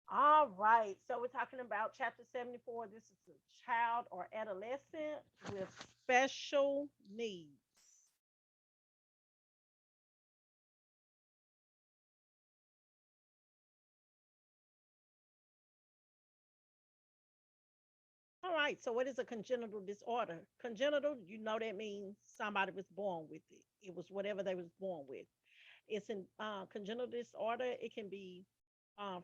All right. So we're talking about chapter 74. This is a child or adolescent with special needs. All right. So what is a congenital disorder? Congenital, you know that means somebody was born with it. It was whatever they was born with. It's an congenital disorder. It can be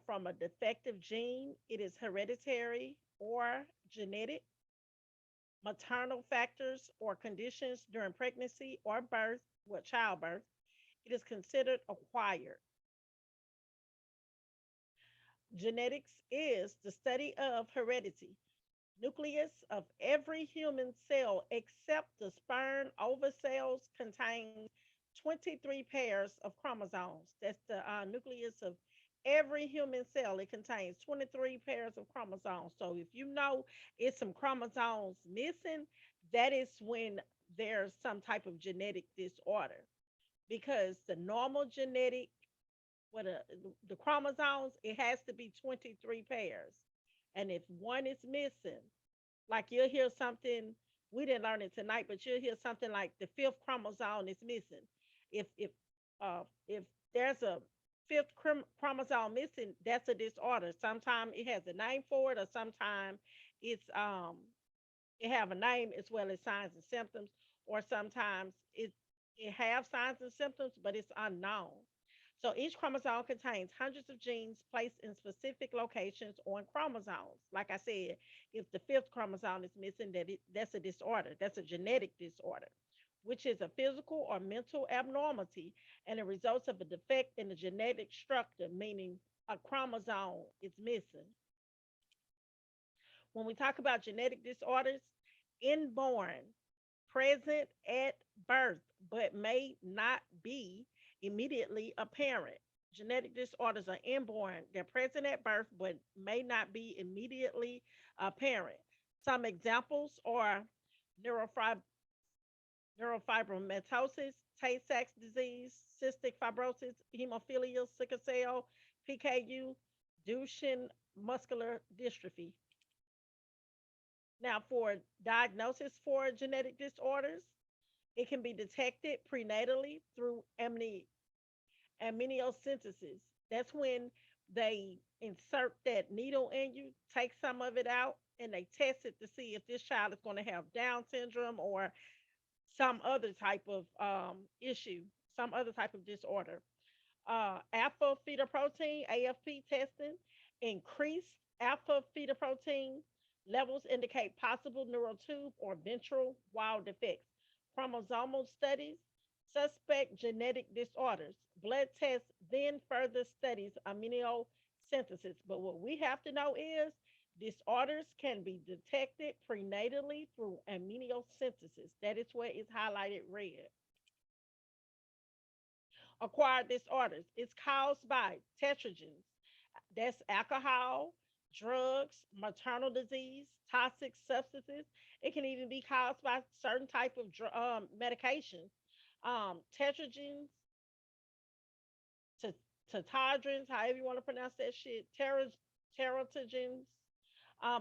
from a defective gene. It is hereditary or genetic, maternal factors or conditions during pregnancy or birth, well, childbirth. It is considered acquired. Genetics is the study of heredity. Nucleus of every human cell except the sperm ova cells contains 23 pairs of chromosomes. That's the nucleus of every human cell. It contains 23 pairs of chromosomes. So if you know it's some chromosomes missing, that is when there's some type of genetic disorder, because the normal genetic, what the chromosomes, it has to be 23 pairs. And if one is missing, like you'll hear something, we didn't learn it tonight, but you'll hear something like the fifth chromosome is missing. If there's a fifth chromosome missing, that's a disorder. Sometimes it has a name for it, or sometimes it's it have a name as well as signs and symptoms, or sometimes it have signs and symptoms, but it's unknown. So each chromosome contains hundreds of genes placed in specific locations on chromosomes. Like I said, if the fifth chromosome is missing, that's a disorder. That's a genetic disorder, which is a physical or mental abnormality and a result of a defect in the genetic structure, meaning a chromosome is missing. When we talk about genetic disorders, inborn, present at birth, but may not be immediately apparent. Genetic disorders are inborn, they're present at birth, but may not be immediately apparent. Some examples are neurofib- neurofibromatosis, Tay Sachs disease, cystic fibrosis, hemophilia, sickle cell, PKU, Duchenne muscular dystrophy. Now, for diagnosis for genetic disorders, it can be detected prenatally through amniocentesis. That's when they insert that needle in you, take some of it out, and they test it to see if this child is going to have Down syndrome or some other type of issue, some other type of disorder. Alpha fetoprotein, AFP testing, increased alpha fetoprotein levels indicate possible neural tube or ventral wall defects. Chromosomal studies suspect genetic disorders. Blood tests then further studies amino synthesis. But what we have to know is disorders can be detected prenatally through amniocentesis. That is what is highlighted red. Acquired disorders is caused by tetragens. That's alcohol, drugs, maternal disease, toxic substances. It can even be caused by certain type of medications. Tetragens, to tetradrins, however you want to pronounce that shit, teratogens.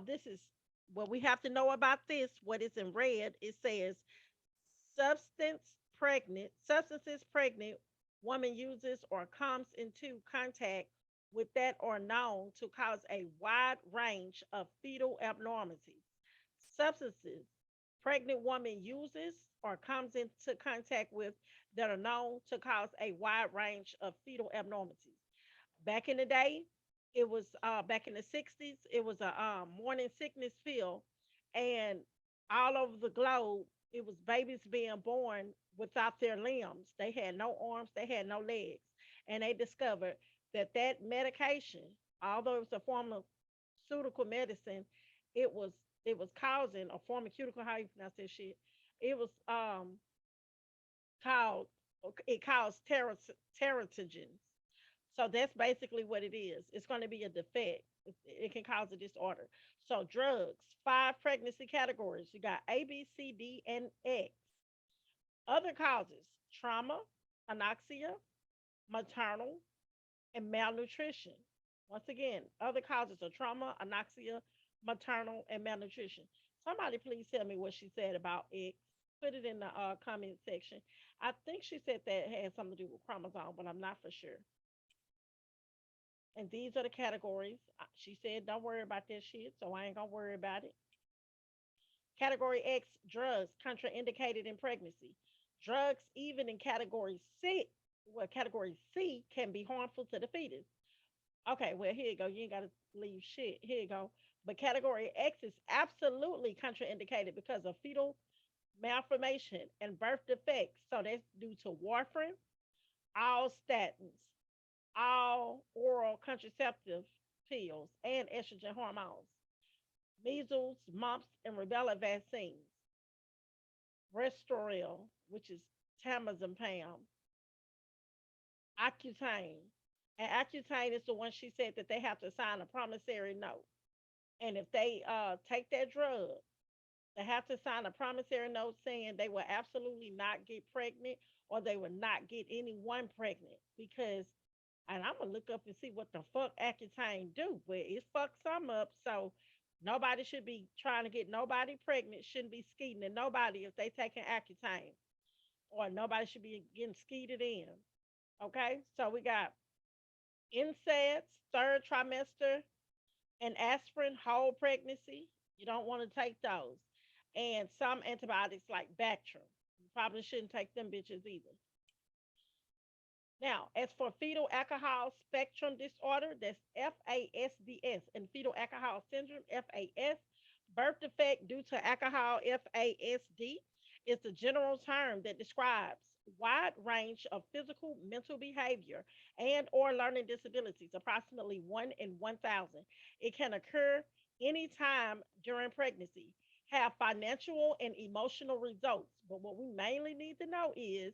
This is what we have to know about this. What is in red? It says substances pregnant woman uses or comes into contact with that are known to cause a wide range of fetal abnormalities. Substances pregnant woman uses or comes into contact with that are known to cause a wide range of fetal abnormalities. Back in the day, it was back in the 60s, it was a morning sickness pill, and all over the globe, it was babies being born without their limbs. They had no arms, they had no legs. And they discovered that that medication, although it was a pharmaceutical medicine, it was it was causing a pharmaceutical, how you pronounce that shit? It was called it caused teratogens. So that's basically what it is. It's going to be a defect. It can cause a disorder. So drugs, five pregnancy categories. You got A, B, C, D, and X. Other causes: trauma, anoxia, maternal, and malnutrition. Once again, other causes are trauma, anoxia, maternal, and malnutrition. Somebody please tell me what she said about X. Put it in the comment section. I think she said that had something to do with chromosome, but I'm not for sure. And these are the categories. She said, don't worry about that shit, so I ain't gonna worry about it. Category X, drugs contraindicated in pregnancy. Drugs, even in category C, well, category C can be harmful to the fetus. Okay, well, here you go. You ain't got to leave shit. Here you go. But category X is absolutely contraindicated because of fetal malformation and birth defects. So that's due to warfarin, all statins, all oral contraceptive pills, and estrogen hormones, measles, mumps, and rubella vaccines, Restoril, which is tamazepam, Accutane. And Accutane is the one she said that they have to sign a promissory note. And if they take that drug, they have to sign a promissory note saying they will absolutely not get pregnant or they will not get anyone pregnant because, and I'm gonna look up and see what the fuck Accutane do, but it fucks some up. So nobody should be trying to get nobody pregnant. Shouldn't be skeeting at nobody if they taking Accutane, or nobody should be getting skeeted in. Okay, so we got NSAIDs, third trimester, and aspirin, whole pregnancy. You don't want to take those. And some antibiotics like Bactrim. You probably shouldn't take them bitches either. Now, as for fetal alcohol spectrum disorder, that's FASDS, and fetal alcohol syndrome, FAS, birth defect due to alcohol, FASD, is the general term that describes wide range of physical, mental behavior, and or learning disabilities, approximately 1 in 1,000. It can occur anytime during pregnancy, have financial and emotional results. But what we mainly need to know is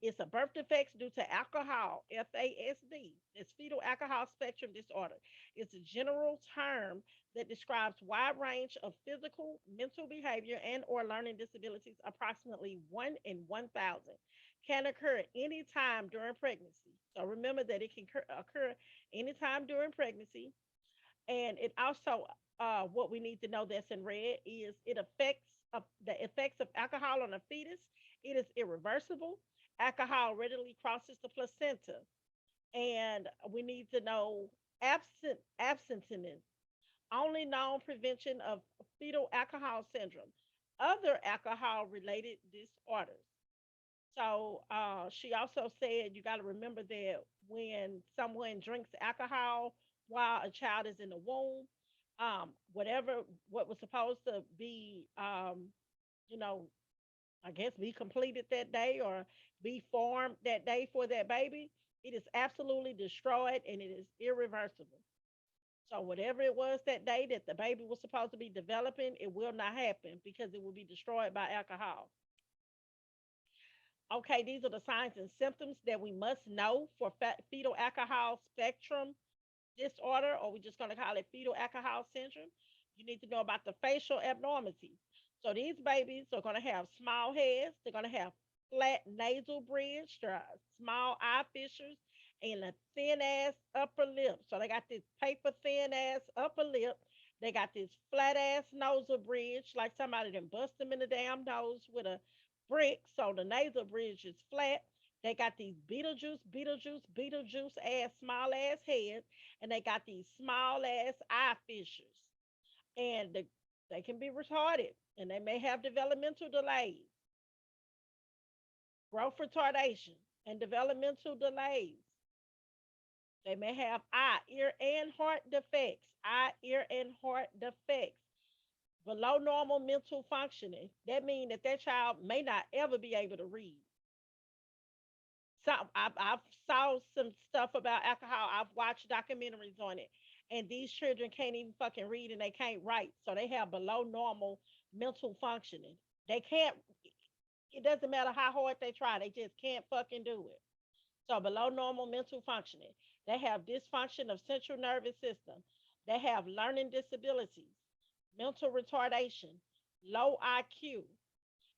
it's a birth defects due to alcohol, FASD. It's fetal alcohol spectrum disorder. It's a general term that describes wide range of physical, mental behavior, and or learning disabilities, approximately 1 in 1,000. Can occur anytime during pregnancy. So remember that it can occur anytime during pregnancy. And it also, what we need to know that's in red is it affects the effects of alcohol on a fetus. It is irreversible. Alcohol readily crosses the placenta, and we need to know abstinence. Only known prevention of fetal alcohol syndrome, other alcohol related disorders. So she also said you got to remember that when someone drinks alcohol while a child is in the womb, whatever what was supposed to be, you know, I guess be completed that day or be formed that day for that baby, it is absolutely destroyed and it is irreversible. So whatever it was that day that the baby was supposed to be developing, it will not happen because it will be destroyed by alcohol. Okay, these are the signs and symptoms that we must know for fetal alcohol spectrum disorder, or we're just going to call it fetal alcohol syndrome. You need to know about the facial abnormalities. So these babies are going to have small heads, they're going to have flat nasal bridge, small eye fissures, and a thin ass upper lip. So they got this paper thin ass upper lip. They got this flat ass nasal bridge, like somebody done bust them in the damn nose with a brick. So the nasal bridge is flat. They got these Beetlejuice ass small ass heads, and they got these small ass eye fissures, and they can be retarded, and they may have developmental delays, growth retardation, and developmental delays. They may have eye, ear, and heart defects, below normal mental functioning. That means that that child may not ever be able to read. I've saw some stuff about alcohol. I've watched documentaries on it, and these children can't even fucking read and they can't write, so they have below normal mental functioning. They can't. It doesn't matter how hard they try, they just can't fucking do it. So below normal mental functioning, they have dysfunction of central nervous system. They have learning disabilities, mental retardation, low IQ,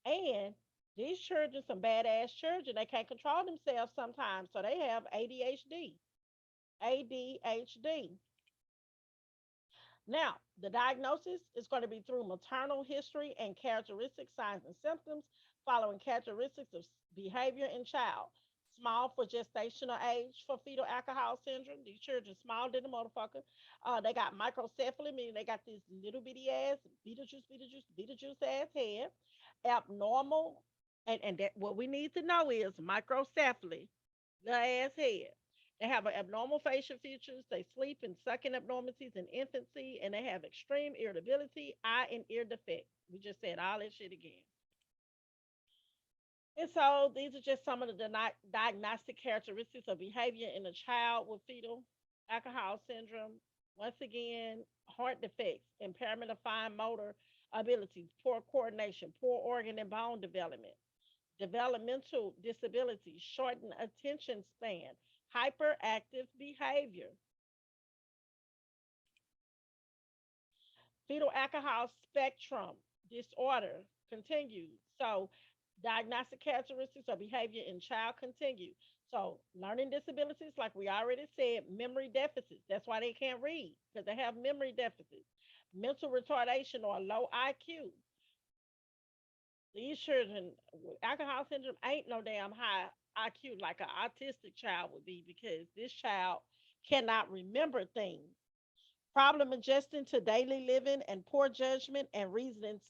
and these children, some badass children, they can't control themselves sometimes, so they have ADHD. ADHD. Now, the diagnosis is going to be through maternal history and characteristic signs and symptoms following characteristics of behavior in child. Small for gestational age for fetal alcohol syndrome. These children small than the motherfucker. They got microcephaly, meaning they got this little bitty ass Beetlejuice, Beetlejuice, Beetlejuice ass head. Abnormal, and that what we need to know is microcephaly, the ass head. They have abnormal facial features. They sleep and sucking abnormalities in infancy, and they have extreme irritability, eye and ear defects. We just said all that shit again. And so these are just some of the diagnostic characteristics of behavior in a child with fetal alcohol syndrome. Once again, heart defects, impairment of fine motor abilities, poor coordination, poor organ and bone development, developmental disabilities, shortened attention span, hyperactive behavior, fetal alcohol spectrum disorder continued. So, diagnostic characteristics of behavior in child continue. So, learning disabilities, like we already said, memory deficits. That's why they can't read because they have memory deficits. Mental retardation or low IQ. These children with alcohol syndrome ain't no damn high IQ like an autistic child would be because this child cannot remember things. Problem adjusting to daily living and poor judgment and reasoning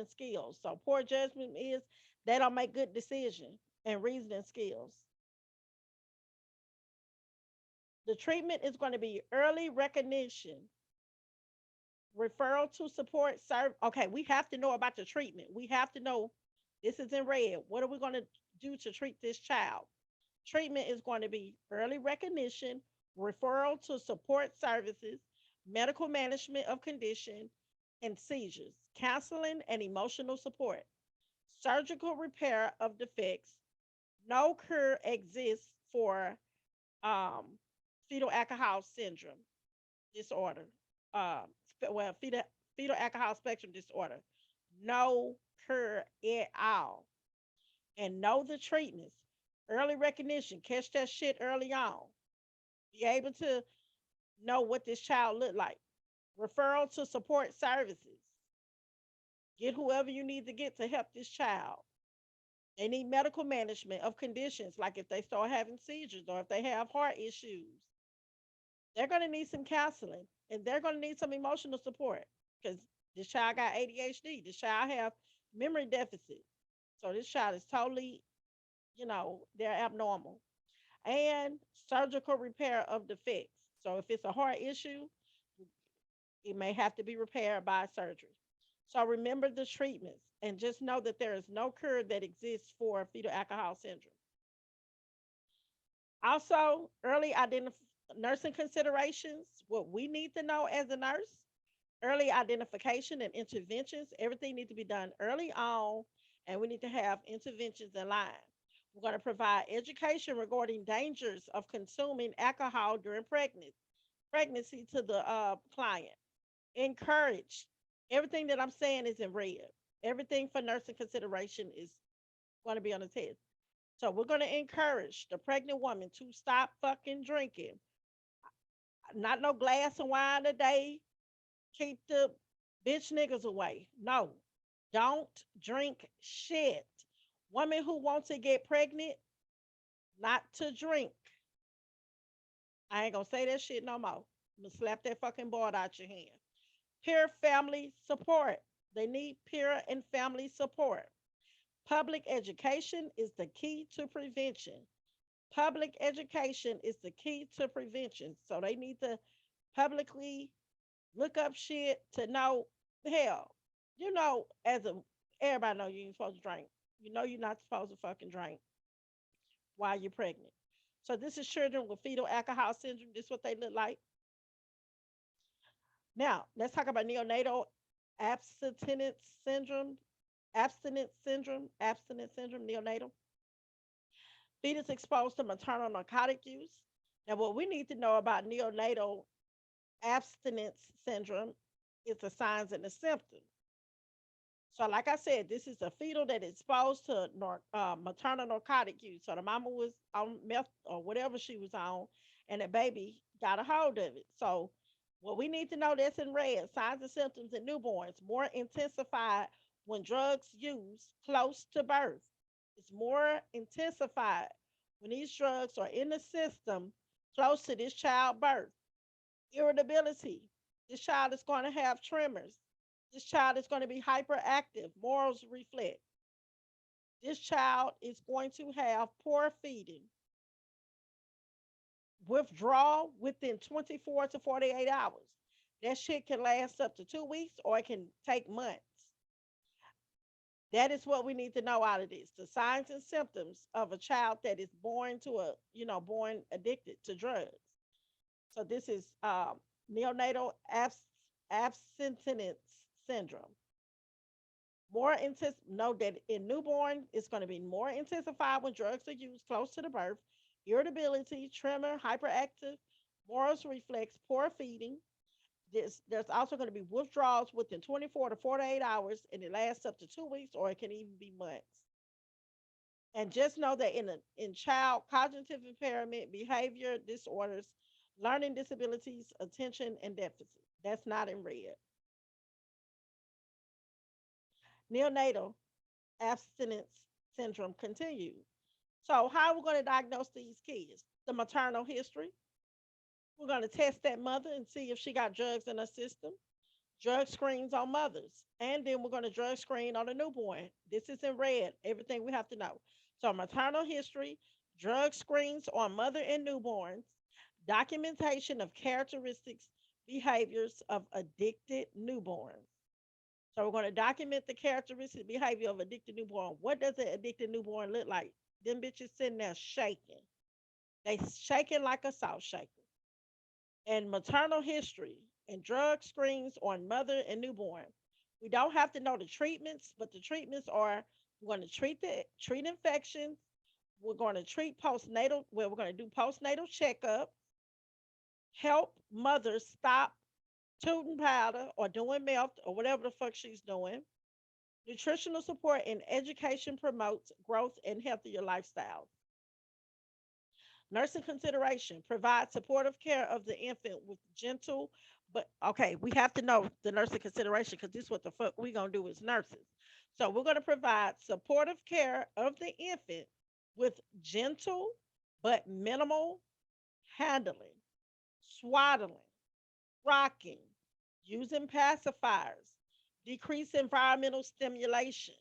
skills. So poor judgment is they don't make good decisions and reasoning skills. The treatment is going to be early recognition, referral to support serve. Okay, we have to know about the treatment. We have to know this is in red. What are we going to do to treat this child? Treatment is going to be early recognition, referral to support services, medical management of condition and seizures, counseling and emotional support, surgical repair of defects. No cure exists for um, fetal alcohol syndrome disorder. Fetal alcohol spectrum disorder. No cure at all. And know the treatments. Early recognition, catch that shit early on. Be able to know what this child looked like. Referral to support services. Get whoever you need to get to help this child. They need medical management of conditions like if they start having seizures or if they have heart issues. They're going to need some counseling and they're going to need some emotional support because this child got ADHD. This child have memory deficit. So this child is totally, they're abnormal. And surgical repair of defects. So if it's a heart issue, it may have to be repaired by surgery. So remember the treatments and just know that there is no cure that exists for fetal alcohol syndrome. Also, nursing considerations, what we need to know as a nurse, early identification and interventions, everything needs to be done early on, and we need to have interventions in line. We're going to provide education regarding dangers of consuming alcohol during pregnancy to the client. Encourage. Everything that I'm saying is in red. Everything for nursing consideration is going to be on the test. So we're going to encourage the pregnant woman to stop fucking drinking. Not no glass of wine a day. Keep the bitch niggas away. No, don't drink shit. Women who want to get pregnant, not to drink. I ain't gonna say that shit no more. I'm gonna slap that fucking board out your hand. Peer family support. They need peer and family support. Public education is the key to prevention. Public education is the key to prevention. So they need to publicly look up shit to know hell. As a everybody know you ain't supposed to drink. You know you're not supposed to fucking drink while you're pregnant. So this is children with fetal alcohol syndrome. This is what they look like. Now, let's talk about neonatal abstinence syndrome. Abstinence syndrome, neonatal. Fetus exposed to maternal narcotic use. Now, what we need to know about neonatal abstinence syndrome is the signs and the symptoms. So, like I said, this is a fetal that is exposed to maternal narcotic use. So the mama was on meth or whatever she was on, and the baby got a hold of it. So, what we need to know that's in red: signs and symptoms in newborns more intensified when drugs used close to birth. It's more intensified when these drugs are in the system close to this child birth. Irritability. This child is going to have tremors. This child is going to be hyperactive. Morals reflect. This child is going to have poor feeding, withdrawal within 24 to 48 hours. That shit can last up to 2 weeks or it can take months. That is what we need to know out of this. The signs and symptoms of a child that is born to born addicted to drugs. So this is neonatal abstinence syndrome. More intense, know that in newborn, it's going to be more intensified when drugs are used close to the birth. Irritability, tremor, hyperactive, morals reflex, poor feeding. There's also going to be withdrawals within 24 to 48 hours, and it lasts up to 2 weeks, or it can even be months. And just know that in child cognitive impairment, behavior disorders, learning disabilities, attention and deficit. That's not in red. Neonatal abstinence syndrome continued. So, how are we going to diagnose these kids? The maternal history. We're going to test that mother and see if she got drugs in her system. Drug screens on mothers. And then we're going to drug screen on the newborn. This is in red, everything we have to know. So, maternal history, drug screens on mother and newborns, documentation of characteristics, behaviors of addicted newborns. So we're going to document the characteristic behavior of addicted newborn. What does an addicted newborn look like? Them bitches sitting there shaking. They shaking like a salt shaker. And maternal history and drug screens on mother and newborn. We don't have to know the treatments, but the treatments are we're going to treat infections. We're going to treat postnatal, we're going to do postnatal checkup, help mothers stop tooting powder or doing meth or whatever the fuck she's doing. Nutritional support and education promotes growth and healthier lifestyles. Nursing consideration provides supportive care of the infant with gentle, but okay, we have to know the nursing consideration because this is what the fuck we gonna do as nurses. So we're gonna provide supportive care of the infant with gentle but minimal handling, swaddling, rocking, using pacifiers, decrease environmental stimulation.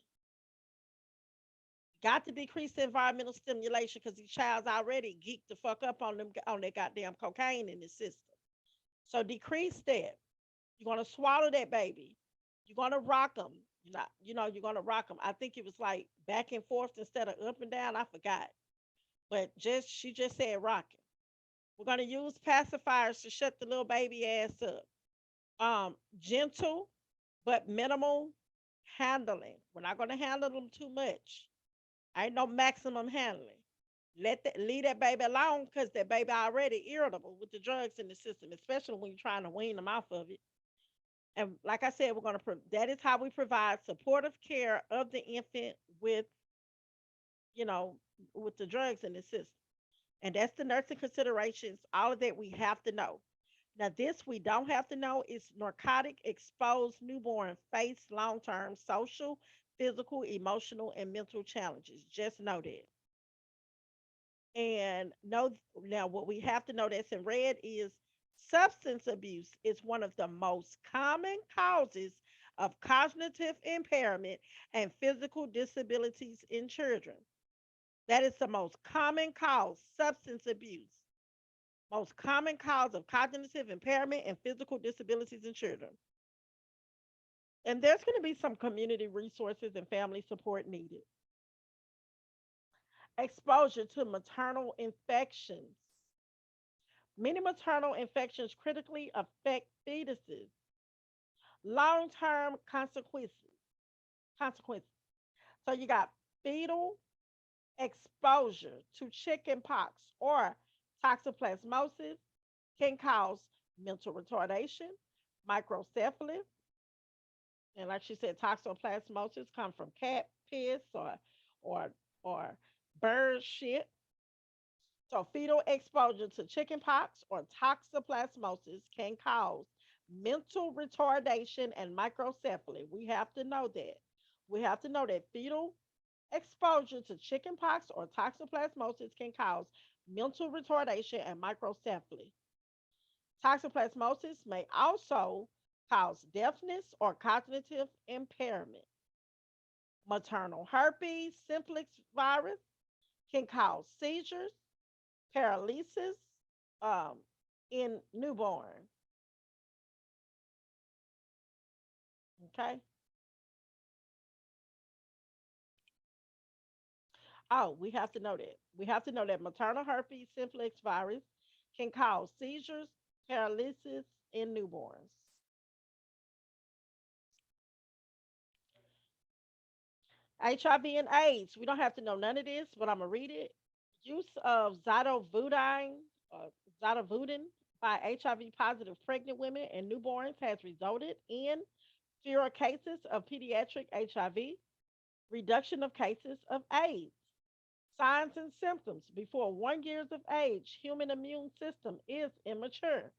Got to decrease the environmental stimulation because the child's already geeked the fuck up on them on their goddamn cocaine in the system. So decrease that. You're gonna swallow that baby. You're gonna rock them. You're gonna rock them. I think it was like back and forth instead of up and down. I forgot, but just she just said rocking. We're gonna use pacifiers to shut the little baby ass up. Gentle but minimal handling. We're not gonna handle them too much. Ain't no maximum handling. Leave that baby alone because that baby already irritable with the drugs in the system, especially when you're trying to wean them off of it. And like I said, that is how we provide supportive care of the infant you know, with the drugs in the system. And that's the nursing considerations. All of that we have to know. Now, this we don't have to know is narcotic exposed newborn face long term social, physical, emotional, and mental challenges. Just know that. And know now what we have to know that's in red is substance abuse is one of the most common causes of cognitive impairment and physical disabilities in children. That is the most common cause, substance abuse. Most common cause of cognitive impairment and physical disabilities in children. And there's going to be some community resources and family support needed. Exposure to maternal infections. Many maternal infections critically affect fetuses. Long term consequences. Consequences. So you got fetal exposure to chickenpox or toxoplasmosis can cause mental retardation, microcephaly, And like she said, toxoplasmosis come from cat piss or or bird shit. So fetal exposure to chickenpox or toxoplasmosis can cause mental retardation and microcephaly. We have to know that. We have to know that fetal exposure to chickenpox or toxoplasmosis can cause mental retardation and microcephaly. Toxoplasmosis may also cause deafness or cognitive impairment. Maternal herpes simplex virus can cause seizures, paralysis um, in newborn. Okay. Oh, we have to know that. We have to know that maternal herpes simplex virus can cause seizures, paralysis in newborns. HIV and AIDS. We don't have to know none of this, but I'm gonna read it. Use of uh, zidovudin by HIV positive pregnant women and newborns has resulted in fewer cases of pediatric HIV, reduction of cases of AIDS. Signs and symptoms before 1 year of age, human immune system is immature.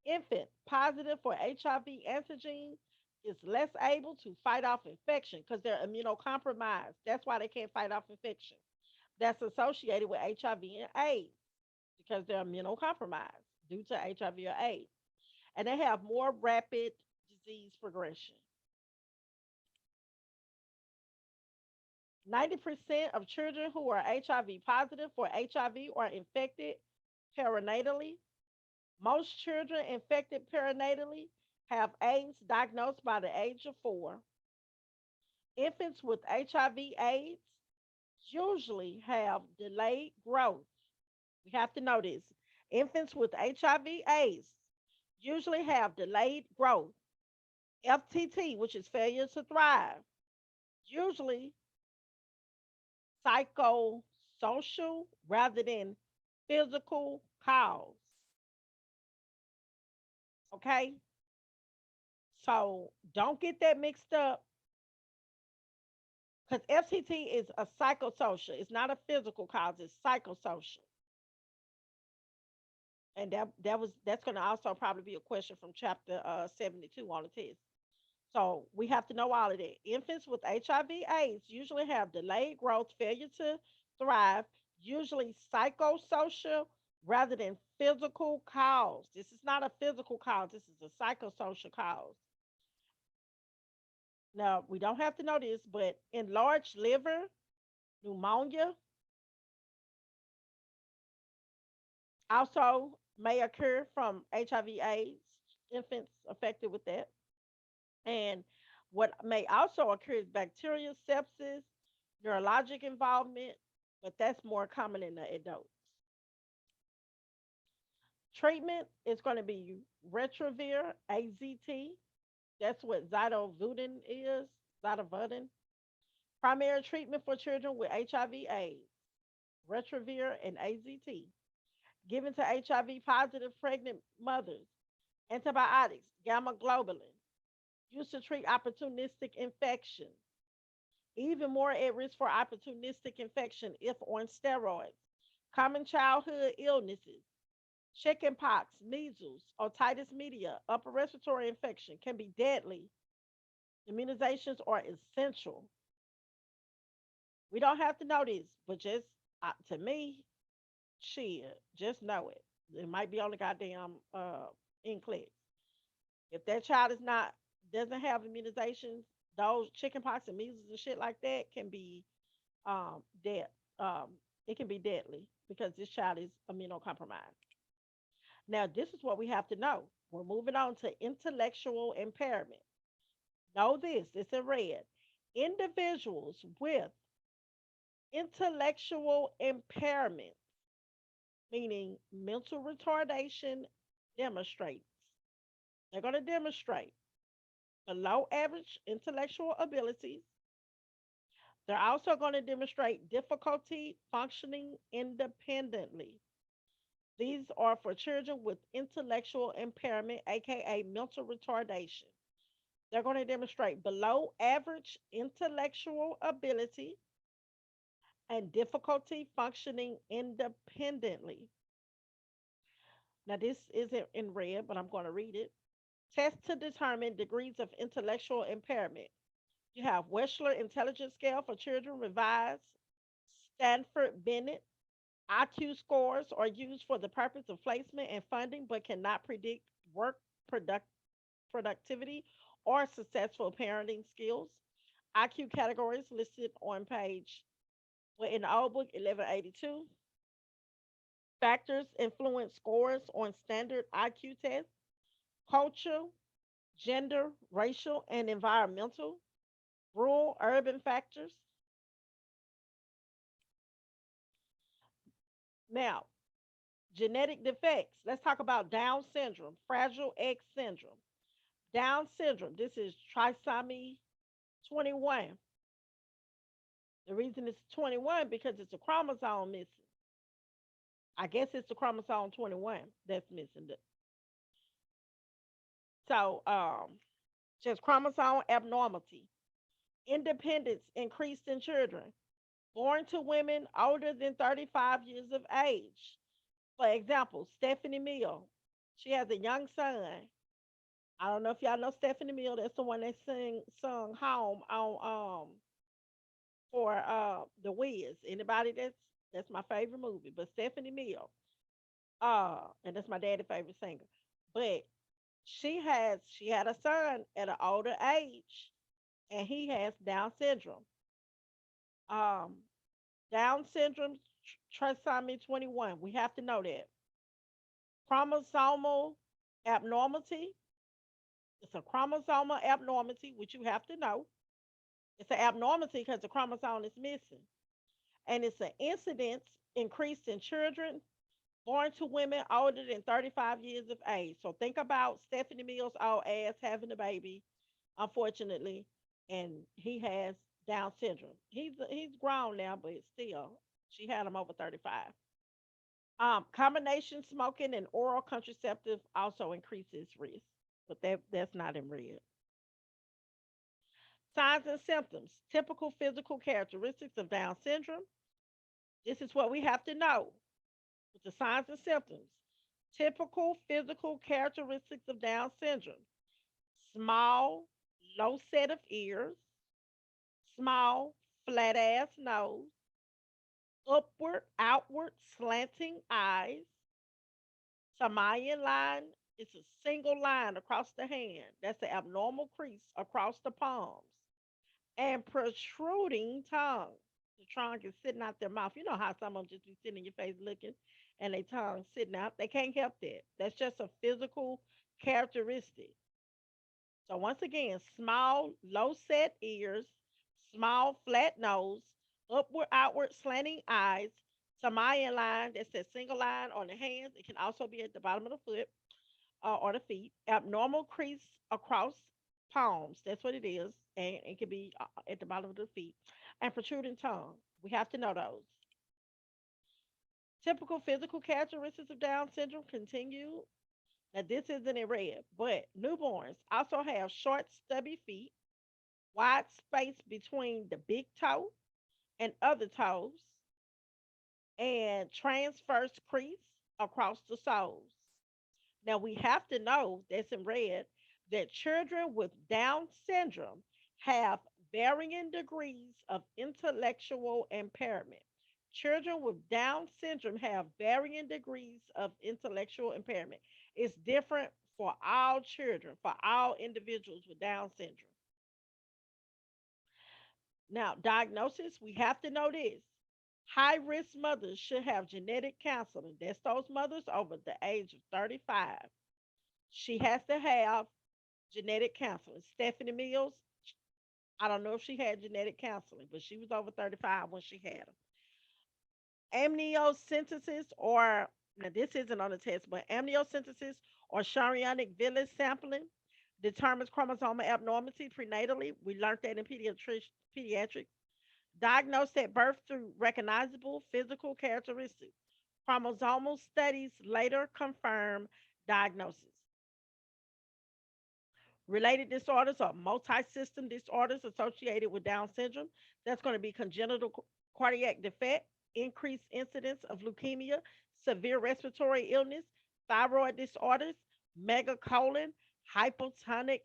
Infant positive for HIV antigen is less able to fight off infection because they're immunocompromised. That's why they can't fight off infection. That's associated with HIV and AIDS because they're immunocompromised due to HIV or AIDS. And they have more rapid disease progression. 90% of children who are HIV positive for HIV are infected perinatally. Most children infected perinatally have AIDS diagnosed by the age of 4. Infants with HIV/AIDS usually have delayed growth. We have to know this. Infants with HIV/AIDS usually have delayed growth. FTT, which is failure to thrive, usually psychosocial rather than physical cause. Okay? So don't get that mixed up because FTT is a psychosocial. It's not a physical cause, it's psychosocial. And that's going to also probably be a question from chapter 72 on the test. So we have to know all of that. Infants with HIV/AIDS usually have delayed growth, failure to thrive, usually psychosocial rather than physical cause. This is not a physical cause, this is a psychosocial cause. Now, we don't have to know this, but enlarged liver, pneumonia also may occur from HIV/AIDS, infants affected with that. And what may also occur is bacterial sepsis, neurologic involvement, but that's more common in the adults. Treatment is going to be retrovir, AZT. That's what zidovudin is, zidovudin. Primary treatment for children with HIV/AIDS, retrovir and AZT. Given to HIV positive pregnant mothers. Antibiotics, gamma globulin, used to treat opportunistic infections. Even more at risk for opportunistic infection if on steroids. Common childhood illnesses, chickenpox, measles, otitis media, upper respiratory infection can be deadly. Immunizations are essential. We don't have to know this, but just to me, shit, just know it. It might be on the goddamn NCLEX. If that child is not doesn't have immunizations, those chickenpox and measles and shit like that can be dead. It can be deadly because this child is immunocompromised. Now, this is what we have to know. We're moving on to intellectual impairment. Know this, it's in red. Individuals with intellectual impairment, meaning mental retardation, demonstrates. They're going to demonstrate below average intellectual abilities. They're also going to demonstrate difficulty functioning independently. These are for children with intellectual impairment, aka mental retardation. They're going to demonstrate below average intellectual ability and difficulty functioning independently. Now, this isn't in red, but I'm going to read it. Test to determine degrees of intellectual impairment. You have Wechsler Intelligence Scale for Children, revised, Stanford Bennett. IQ scores are used for the purpose of placement and funding, but cannot predict work product- productivity or successful parenting skills. IQ categories listed on page, well, in the old book, 1182. Factors influence scores on standard IQ tests: culture, gender, racial, and environmental, rural, urban factors. Now, genetic defects. Let's talk about Down syndrome, Fragile X syndrome. Down syndrome, this is trisomy 21. The reason it's 21 because it's a chromosome missing. I guess it's the chromosome 21 that's missing. So, just chromosome abnormality. Independence increased in children born to women older than 35 years of age. For example, Stephanie Mill, she has a young son. I don't know if y'all know Stephanie Mill. That's the one that sung "Home" on for the Wiz. Anybody that's my favorite movie. But Stephanie Mill, and that's my daddy's favorite singer. But she had a son at an older age, and he has Down syndrome. Um, Down syndrome, trisomy 21. We have to know that. Chromosomal abnormality. It's a chromosomal abnormality, which you have to know. It's an abnormality because the chromosome is missing. And it's an incidence increased in children born to women older than 35 years of age. So think about Stephanie Mills' old ass having a baby, unfortunately, and he has Down syndrome. He's grown now, but still, she had him over 35. Combination smoking and oral contraceptive also increases risk, but that's not in red. Signs and symptoms, typical physical characteristics of Down syndrome. This is what we have to know with the signs and symptoms. Typical physical characteristics of Down syndrome: small, low set of ears, small, flat ass nose, upward, outward, slanting eyes. Samayan line is a single line across the hand. That's the abnormal crease across the palms. And protruding tongue. The tongue is sitting out their mouth. You know how some of them just be sitting in your face looking and their tongue sitting out. They can't help that. That's just a physical characteristic. So once again, small, low set ears, small, flat nose, upward, outward, slanting eyes, Samayan line, that's that single line on the hands. It can also be at the bottom of the foot or the feet. Abnormal crease across palms. That's what it is. And it can be at the bottom of the feet. And protruding tongue. We have to know those. Typical physical characteristics of Down syndrome continue. Now, this isn't in red, but newborns also have short, stubby feet, wide space between the big toe and other toes, and transverse crease across the soles. Now we have to know that's in red that children with Down syndrome have varying degrees of intellectual impairment. Children with Down syndrome have varying degrees of intellectual impairment. It's different for all children, for all individuals with Down syndrome. Now, diagnosis, we have to know this. High risk mothers should have genetic counseling. That's those mothers over the age of 35. She has to have genetic counseling. Stephanie Mills, I don't know if she had genetic counseling, but she was over 35 when she had them. Amniocentesis, or now this isn't on the test, but amniocentesis or chorionic villus sampling determines chromosomal abnormality prenatally. We learned that in pediatrics. Diagnosed at birth through recognizable physical characteristics. Chromosomal studies later confirm diagnosis. Related disorders are multi-system disorders associated with Down syndrome. That's going to be congenital cardiac defect, increased incidence of leukemia, severe respiratory illness, thyroid disorders, megacolon, hypotonic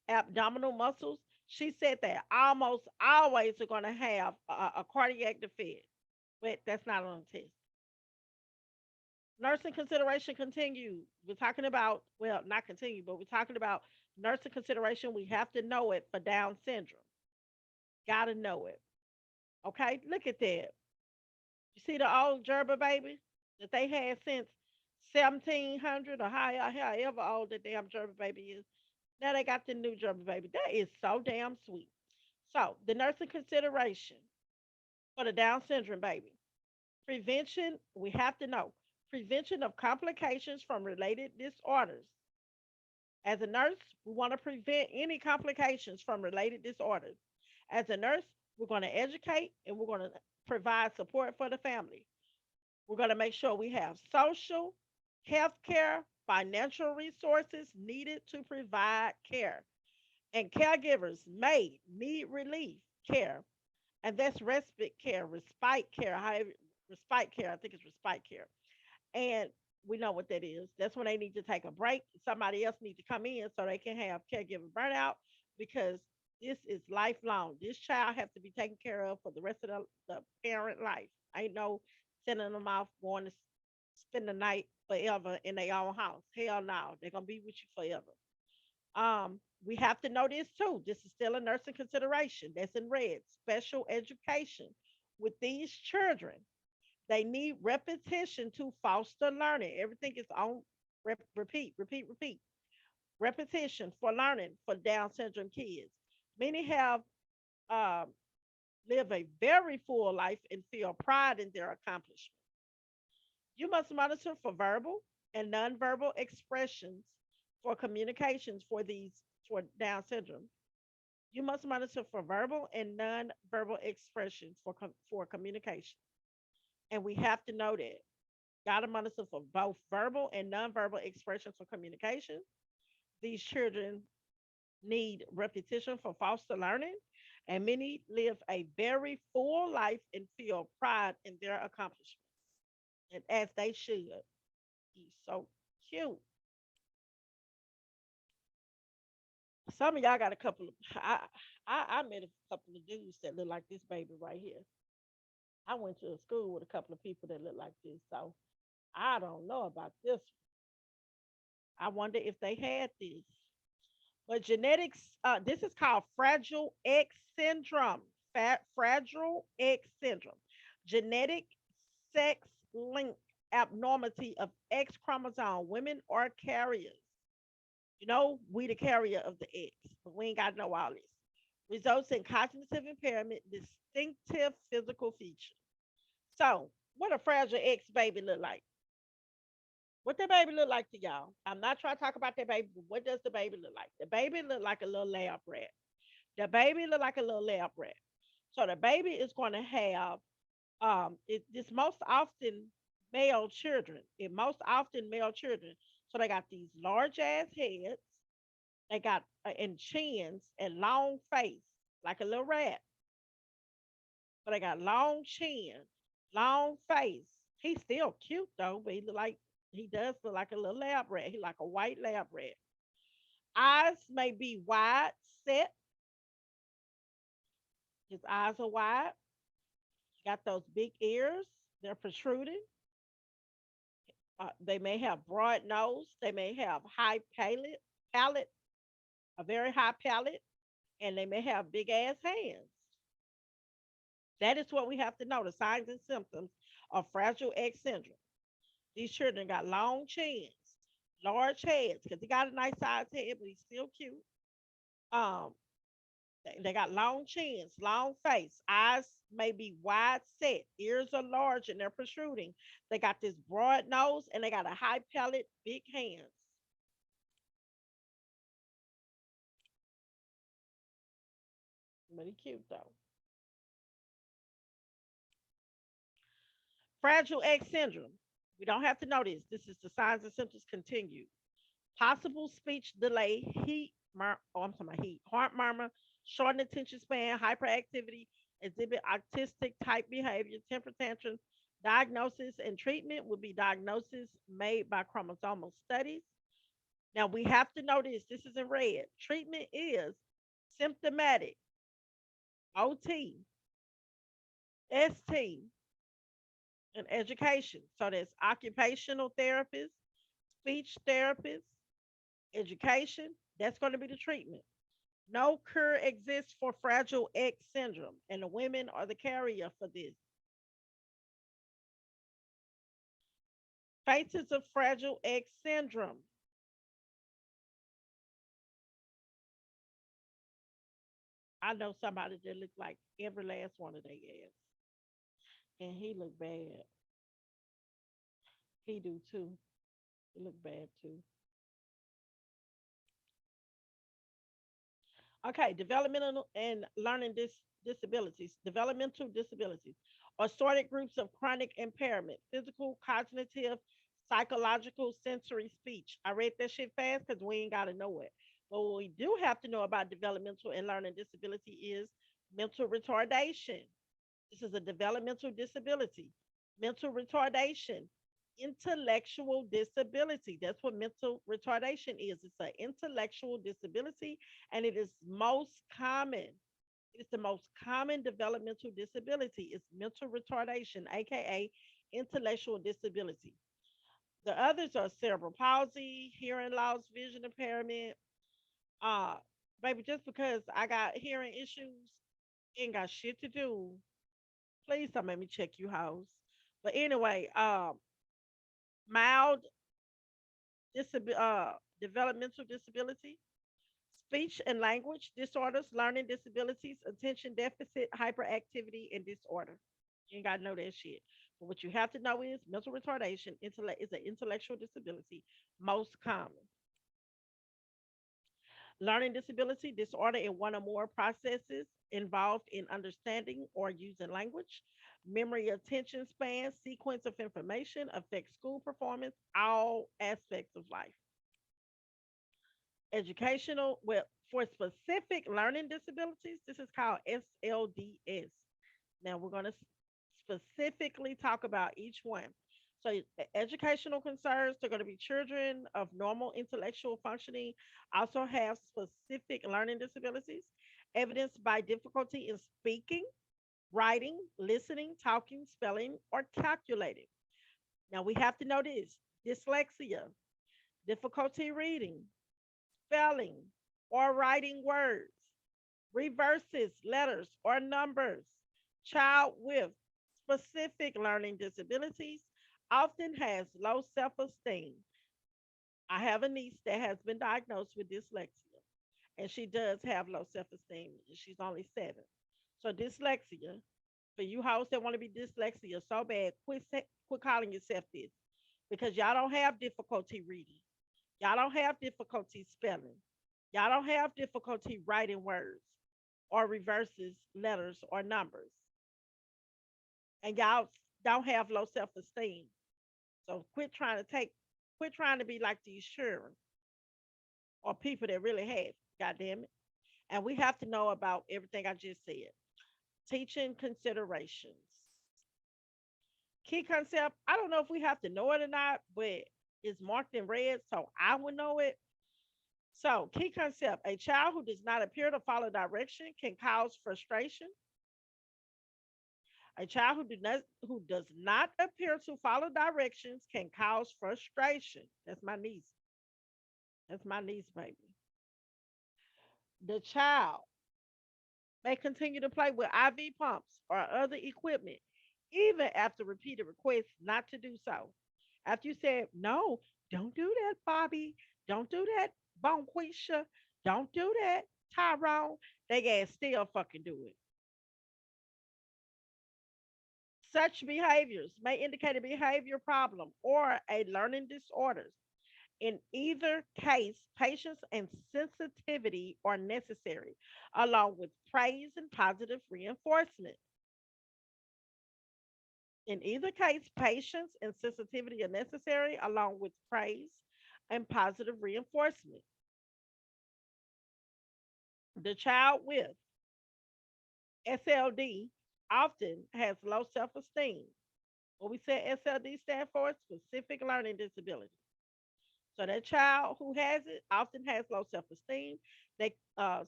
abdominal muscles. She said that almost always are going to have a cardiac defect, but that's not on the test. Nursing consideration continue. We're talking about, well, not continue, but we're talking about nursing consideration. We have to know it for Down syndrome. Gotta know it. Okay, look at that. You see the old Gerber baby that they had since 1700 or however old the damn Gerber baby is. Now they got the new Gerber baby. That is so damn sweet. So the nursing consideration for the Down syndrome baby. Prevention, we have to know. Prevention of complications from related disorders. As a nurse, we want to prevent any complications from related disorders. As a nurse, we're going to educate and we're going to provide support for the family. We're going to make sure we have social, healthcare, financial resources needed to provide care. And caregivers may need relief care, and that's respite care, however, respite care. I think it's respite care, and we know what that is. That's when they need to take a break. Somebody else needs to come in so they can have caregiver burnout because this is lifelong. This child has to be taken care of for the rest of the parent life. Ain't no sending them off going to spend the night forever in their own house. Hell no, they're gonna be with you forever. We have to know this too. This is still a nursing consideration. That's in red. Special education with these children, they need repetition to foster learning. Everything is on repeat, repeat, repeat. Repetition for learning for Down syndrome kids. Many have um, lived a very full life and feel pride in their accomplishments. You must monitor for verbal and nonverbal expressions for communications for these for Down syndrome. You must monitor for verbal and nonverbal expressions for communication. And we have to know that. Got to monitor for both verbal and nonverbal expressions for communication. These children need repetition for foster learning, and many live a very full life and feel pride in their accomplishments, and as they should. He's so cute. Some of y'all got a couple of. I met a couple of dudes that look like this baby right here. I went to a school with a couple of people that look like this, so I don't know about this. I wonder if they had this. But genetics, this is called Fragile X syndrome. Fragile X syndrome. Genetic sex link abnormality of X chromosome. Women are carriers. You know, we the carrier of the X, but we ain't got to know all this. Results in cognitive impairment, distinctive physical features. So, what a fragile X baby look like? What the baby look like to y'all? I'm not trying to talk about that baby, but what does the baby look like? The baby look like a little lab rat. The baby look like a little lab rat. So the baby is going to have this most often male children. It most often male children. So they got these large ass heads. They got and chins and long face like a little rat. So they got long chin, long face. He's still cute though, but he does look like a little lab rat. He like a white lab rat. Eyes may be wide set. His eyes are wide. He got those big ears. They're protruding. They may have broad nose. They may have high palate, a very high palate, and they may have big ass hands. That is what we have to know. The signs and symptoms of Fragile X syndrome. These children got long chins, large heads, because he got a nice sized head, but he's still cute. Um, they got long chins, long face, eyes may be wide set, ears are large and they're protruding. They got this broad nose and they got a high palate, big hands. Really cute though. Fragile X syndrome. We don't have to know this. This is the signs and symptoms continue. Possible speech delay, I'm talking about heat, heart murmur, shortened attention span, hyperactivity, exhibit autistic type behavior, temper tantrums. Diagnosis and treatment would be diagnosis made by chromosomal studies. Now we have to know this. This is in red. Treatment is symptomatic, OT, ST, and education. So that's occupational therapist, speech therapist, education. That's going to be the treatment. No cure exists for Fragile X syndrome, and the women are the carrier for this. Faces of Fragile X syndrome. I know somebody that look like every last one of their ass, and he look bad. He do too. He look bad too. Okay, developmental and learning disabilities. Developmental disabilities are sorted groups of chronic impairment, physical, cognitive, psychological, sensory, speech. I read that shit fast because we ain't got to know it. But what we do have to know about developmental and learning disability is mental retardation. This is a developmental disability. Mental retardation, intellectual disability. That's what mental retardation is. It's an intellectual disability, and it is most common. It's the most common developmental disability. It's mental retardation, aka intellectual disability. The others are cerebral palsy, hearing loss, vision impairment. Uh, Baby, just because I got hearing issues, ain't got shit to do. Please don't make me check you house. But anyway, mild developmental disability, speech and language disorders, learning disabilities, attention deficit, hyperactivity, and disorder. You ain't got to know that shit. But what you have to know is mental retardation is an intellectual disability, most common. Learning disability, disorder in one or more processes involved in understanding or using language. Memory, attention span, sequence of information affects school performance, all aspects of life. Educational, well, for specific learning disabilities, this is called SLDS. Now we're going to specifically talk about each one. So, educational concerns, they're going to be children of normal intellectual functioning, also have specific learning disabilities, evidenced by difficulty in speaking, writing, listening, talking, spelling, or calculating. Now, we have to know this: dyslexia, difficulty reading, spelling, or writing words, reverses letters or numbers. Child with specific learning disabilities often has low self esteem. I have a niece that has been diagnosed with dyslexia, and she does have low self esteem. She's only 7. So, dyslexia, for you hoes that want to be dyslexia so bad, quit calling yourself this because y'all don't have difficulty reading. Y'all don't have difficulty spelling. Y'all don't have difficulty writing words or reverses letters or numbers. And y'all don't have low self esteem. So quit trying to be like these children or people that really have. It, God damn it. And we have to know about everything I just said. Teaching considerations. Key concept, I don't know if we have to know it or not, but it's marked in red, so I would know it. So, key concept, a child who does not appear to follow direction can cause frustration. A child who does not appear to follow directions can cause frustration. That's my niece. That's my niece, baby. The child may continue to play with IV pumps or other equipment, even after repeated requests not to do so. After you said, no, don't do that, Bobby. Don't do that, Bonquisha. Don't do that, Tyrone. They can still fucking do it. Such behaviors may indicate a behavior problem or a learning disorder. In either case, patience and sensitivity are necessary, along with praise and positive reinforcement. In either case, patience and sensitivity are necessary, along with praise and positive reinforcement. The child with SLD often has low self esteem. What we said SLD stand for specific learning disability. So that child who has it often has low self-esteem.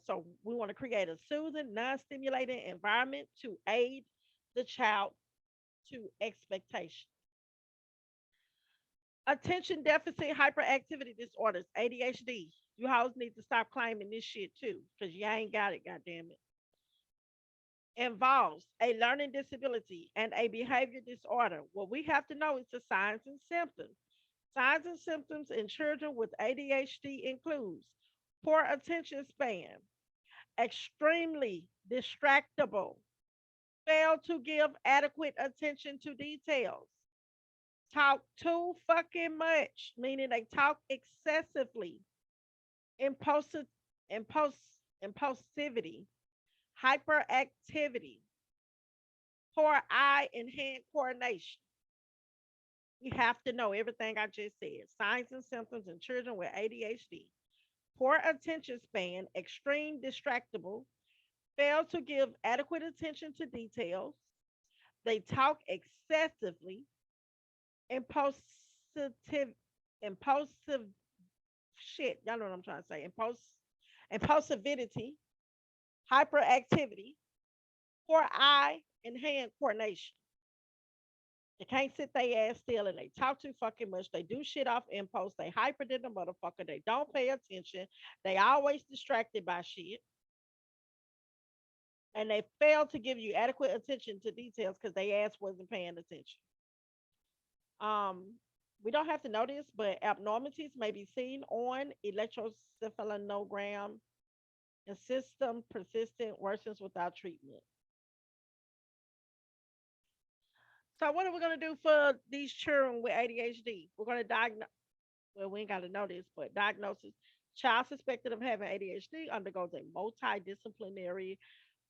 So we want to create a soothing, non-stimulating environment to aid the child to expectation. Attention deficit hyperactivity disorders, ADHD. You always need to stop claiming this shit too, because you ain't got it, goddamn it. Involves a learning disability and a behavior disorder. What we have to know is the signs and symptoms. Signs and symptoms in children with ADHD includes poor attention span, extremely distractible, fail to give adequate attention to details, talk too fucking much, meaning they talk excessively, impulsive, impulsivity, hyperactivity, poor eye and hand coordination. We have to know everything I just said. Signs and symptoms in children with ADHD. Poor attention span, extreme distractible, fail to give adequate attention to details. They talk excessively, impulsive, impulsive shit. Y'all know what I'm trying to say. Impulsivity, hyperactivity, poor eye and hand coordination. They can't sit their ass still and they talk too fucking much. They do shit off impulse. They hyper than the motherfucker. They don't pay attention. They always distracted by shit. And they fail to give you adequate attention to details because they ass wasn't paying attention. Um, we don't have to know this, but abnormalities may be seen on electroencephalogram and system persistent worsens without treatment. So what are we gonna do for these children with ADHD? We're gonna diagnose. Well, we ain't got to know this, but diagnosis. Child suspected of having ADHD undergoes a multidisciplinary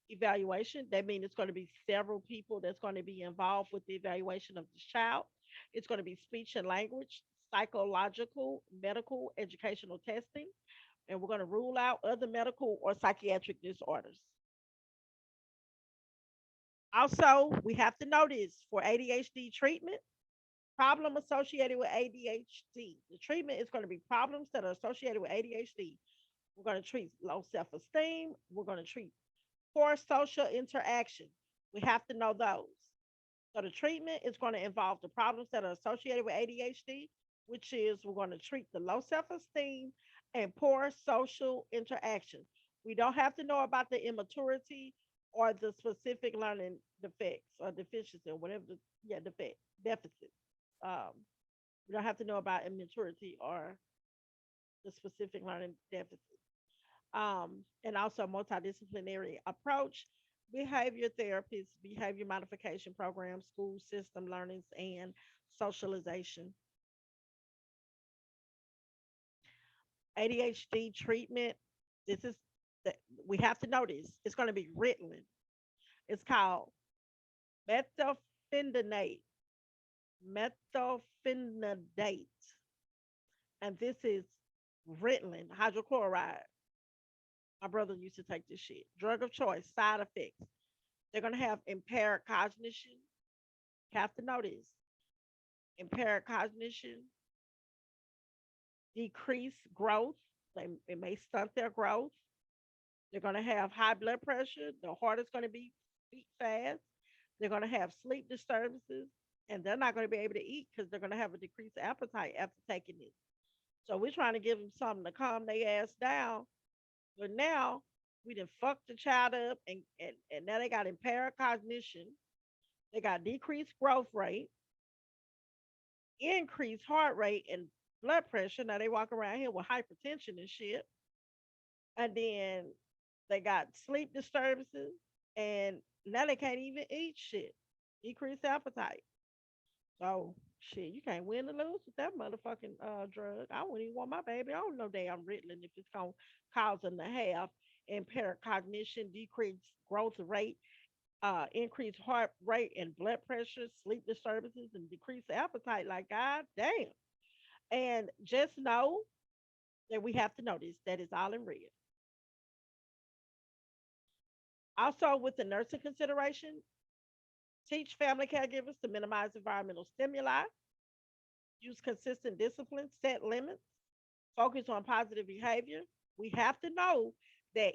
evaluation. That means it's going to be several people that's going to be involved with the evaluation of the child. It's going to be speech and language, psychological, medical, educational testing, and we're going to rule out other medical or psychiatric disorders. Also, we have to notice for ADHD treatment, problem associated with ADHD. The treatment is going to be problems that are associated with ADHD. We're going to treat low self esteem. We're going to treat poor social interaction. We have to know those. So the treatment is going to involve the problems that are associated with ADHD, which is we're going to treat the low self-esteem and poor social interaction. We don't have to know about the immaturity or the specific learning defects or deficiency or whatever the defect deficit. Um, we don't have to know about immaturity or the specific learning deficit. And also multidisciplinary approach, behavior therapists, behavior modification programs, school system learnings, and socialization. ADHD treatment. This is the, we have to know this. It's going to be Ritalin. It's called methylphenidate. Methylphenidate, and this is Ritalin hydrochloride. My brother used to take this shit. Drug of choice. Side effects. They're going to have impaired cognition. You have to know this. Impaired cognition, decreased growth. It may stunt their growth. They're going to have high blood pressure. The heart is going to beat fast. They're going to have sleep disturbances. And they're not going to be able to eat because they're going to have a decreased appetite after taking this. So we're trying to give them something to calm their ass down. But now we done fucked the child up and now they got impaired cognition. They got decreased growth rate, increased heart rate and blood pressure. Now they walk around here with hypertension and shit. And then they got sleep disturbances and now they can't even eat shit. Decreased appetite. So shit, you can't win or lose with that motherfucking drug. I wouldn't even want my baby. I don't know damn Ritalin if it's gonna cause them to have impaired cognition, decreased growth rate, increased heart rate and blood pressure, sleep disturbances, and decreased appetite. Like god damn. And just know that we have to know this. That is all in red. Also, with the nursing consideration, teach family caregivers to minimize environmental stimuli, use consistent discipline, set limits, focus on positive behavior. We have to know that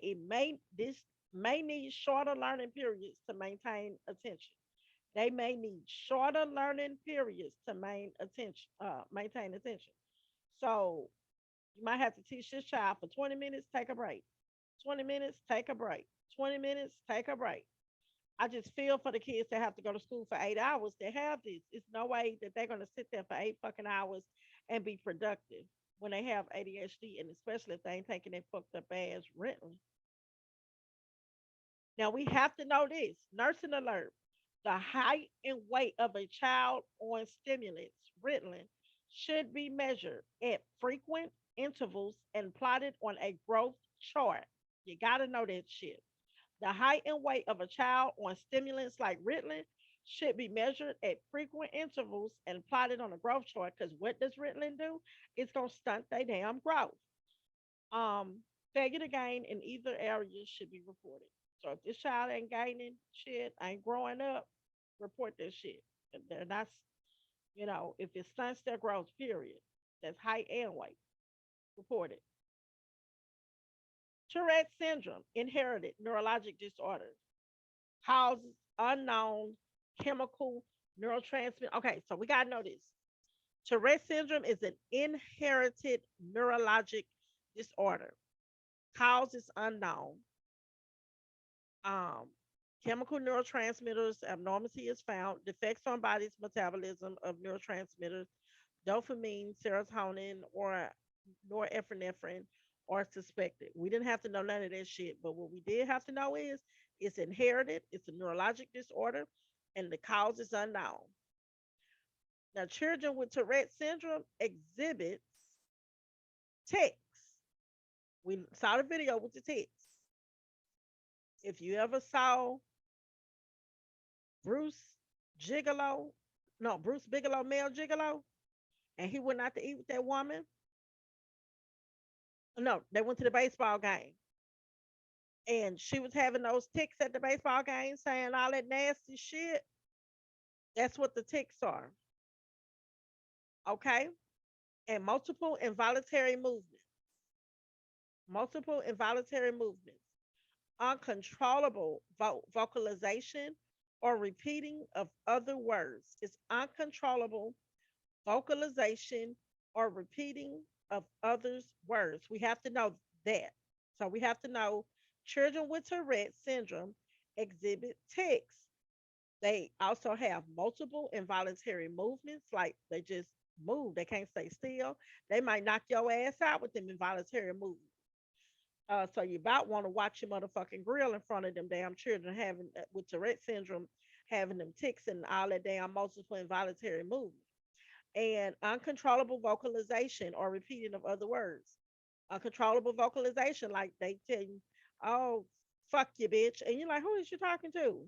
this may need shorter learning periods to maintain attention. They may need shorter learning periods to maintain attention. So you might have to teach this child for 20 minutes, take a break. 20 minutes, take a break. 20 minutes, take a break. I just feel for the kids that have to go to school for 8 hours. They have this. It's no way that they're going to sit there for 8 fucking hours and be productive when they have ADHD, and especially if they ain't taking their fucked up ass Ritalin. Now we have to know this. Nursing alert. The height and weight of a child on stimulants, Ritalin, should be measured at frequent intervals and plotted on a growth chart. You gotta know that shit. The height and weight of a child on stimulants like Ritalin should be measured at frequent intervals and plotted on a growth chart. Because what does Ritalin do? It's gonna stunt their damn growth. Failure to gain in either area should be reported. So if this child ain't gaining shit, ain't growing up, report this shit. And they're not, if it stunts their growth, period. That's height and weight. Report it. Tourette syndrome, inherited neurologic disorder, causes unknown chemical neurotransmitter. Okay, so we gotta know this. Tourette syndrome is an inherited neurologic disorder. Cause is unknown. Um, chemical neurotransmitters abnormality is found. Defects on body's metabolism of neurotransmitters, dopamine, serotonin, or norepinephrine are suspected. We didn't have to know none of that shit, but what we did have to know is it's inherited, it's a neurologic disorder, and the cause is unknown. Now, children with Tourette syndrome exhibits tics. We saw the video with the tics. If you ever saw Bruce Gigolo, no, Bruce Bigelow, male Gigolo, and he went out to eat with that woman. No, they went to the baseball game, and she was having those ticks at the baseball game, saying all that nasty shit. That's what the ticks are, okay? And multiple involuntary movements, uncontrollable vocalization or repeating of other words. It's uncontrollable vocalization or repeating of others' words. We have to know that. So we have to know children with Tourette syndrome exhibit tics. They also have multiple involuntary movements, like they just move. They can't stay still. They might knock your ass out with them involuntary movements. So you about want to watch your motherfucking grill in front of them damn children having with Tourette syndrome, having them tics and all that damn multiple involuntary movement and uncontrollable vocalization or repeating of other words. Uncontrollable vocalization, like they tell you, "Oh, fuck you, bitch," and you're like, "Who is you talking to?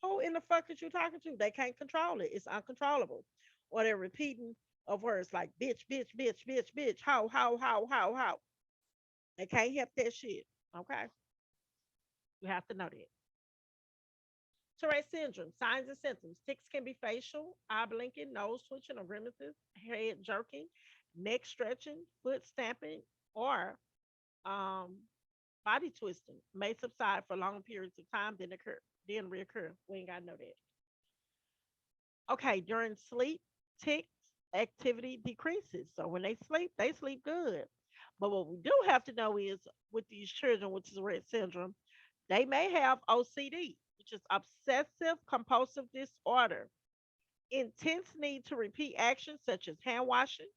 Who in the fuck is you talking to?" They can't control it. It's uncontrollable. Or they're repeating of words like bitch, bitch, bitch, bitch, bitch, how. They can't help that shit. Okay, you have to know that. Tourette syndrome, signs and symptoms. Tics can be facial, eye blinking, nose twitching or grimaces, head jerking, neck stretching, foot stamping, or um, body twisting. May subside for long periods of time, then reoccur. We ain't got to know that. Okay, during sleep, tics activity decreases. So when they sleep good. But what we do have to know is with these children with Tourette syndrome, they may have OCD, which is obsessive compulsive disorder, intense need to repeat actions such as hand washing,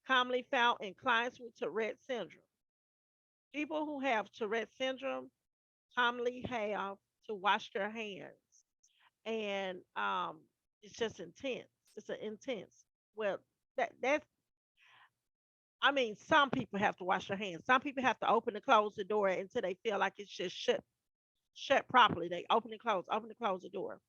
commonly found in clients with Tourette syndrome. People who have Tourette syndrome commonly have to wash their hands, and it's just intense. It's an intense. Well, that's. I mean, some people have to wash their hands. Some people have to open and close the door until they feel like it's just shut properly. They open and close the door.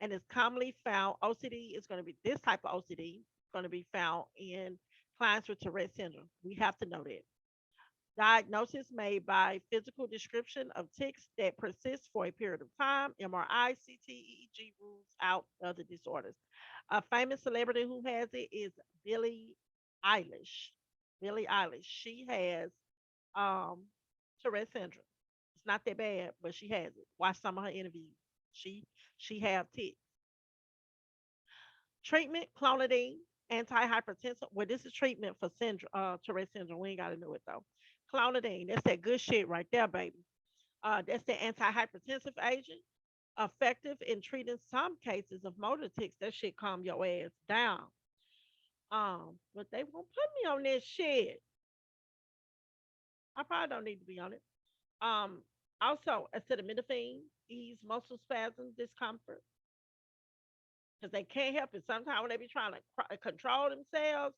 And it's commonly found OCD is going to be this type of OCD going to be found in clients with Tourette syndrome. We have to know that. Diagnosis made by physical description of tics that persist for a period of time. MRI, CT, EEG rules out other disorders. A famous celebrity who has it is Billie Eilish. Billie Eilish. She has um, Tourette syndrome. It's not that bad, but she has it. Watch some of her interviews. She she have tics. Treatment, clonidine, antihypertensive. Well, this is treatment for Tourette syndrome. We ain't got to know it though. Clonidine, that's that good shit right there, baby. That's the antihypertensive agent, effective in treating some cases of motor tics. That shit calm your ass down. But they won't put me on this shit. I probably don't need to be on it. Um, Also acetaminophen, ease muscle spasm, discomfort, because they can't help it. Sometimes when they be trying to control themselves,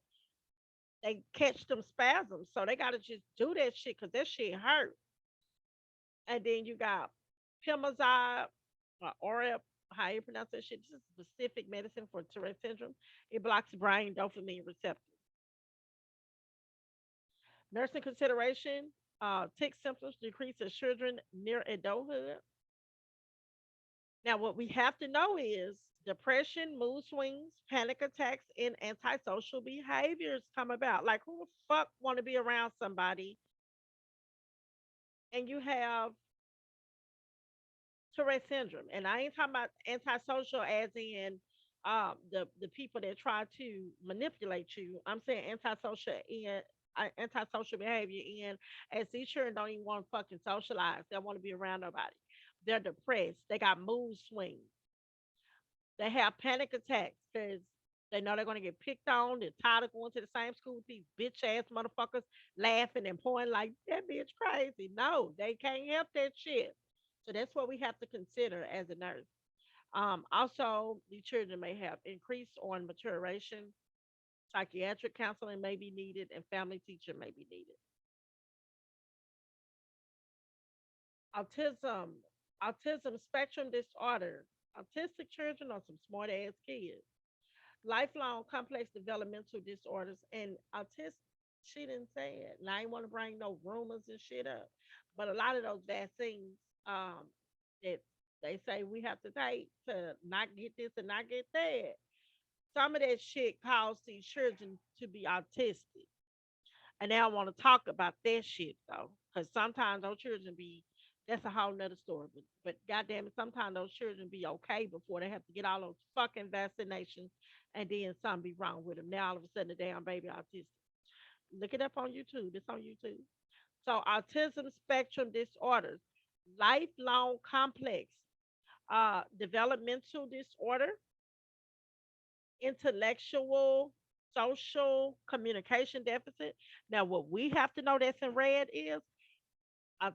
they catch them spasms. So they got to just do that shit because that shit hurt. And then you got Pimazide or Orep, how you pronounce that shit. This is specific medicine for Tourette syndrome. It blocks brain dopamine receptors. Nursing consideration, tic symptoms decrease as children near adulthood. Now, what we have to know is depression, mood swings, panic attacks, and antisocial behaviors come about. Like, who the fuck want to be around somebody and you have Tourette syndrome? And I ain't talking about antisocial as in the people that try to manipulate you. I'm saying antisocial behavior in as these children don't even want to fucking socialize. They don't want to be around nobody. They're depressed. They got mood swings. They have panic attacks because they know they're going to get picked on. They're tired of going to the same school with these bitch ass motherfuckers laughing and pointing like that bitch crazy. No, they can't help that shit. So that's what we have to consider as a nurse. Also, the children may have increased on maturation. Psychiatric counseling may be needed, and family teacher may be needed. Autism, autism spectrum disorder. Autistic children are some smart ass kids. Lifelong complex developmental disorders and autism. She didn't say it. And I ain't want to bring no rumors and shit up. But a lot of those vaccines that they say we have to take to not get this and not get that. Some of that shit caused these children to be autistic. And they don't want to talk about that shit though. Because sometimes those children be that's a whole nother story. But goddamn it, sometimes those children be okay before they have to get all those fucking vaccinations and then something be wrong with them. Now all of a sudden the damn baby autistic. Look it up on YouTube. It's on YouTube. So autism spectrum disorders, lifelong complex, developmental disorder, intellectual, social, communication deficit. Now, what we have to know that's in red is uh,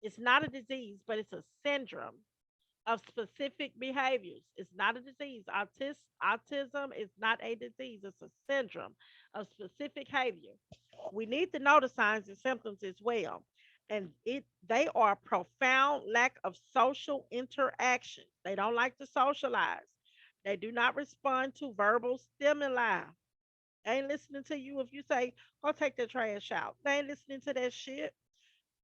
it's not a disease, but it's a syndrome of specific behaviors. It's not a disease. Autism is not a disease. It's a syndrome of specific behavior. We need to know the signs and symptoms as well. And they are profound lack of social interaction. They don't like to socialize. They do not respond to verbal stimuli. They ain't listening to you if you say, go take the trash out. They ain't listening to that shit.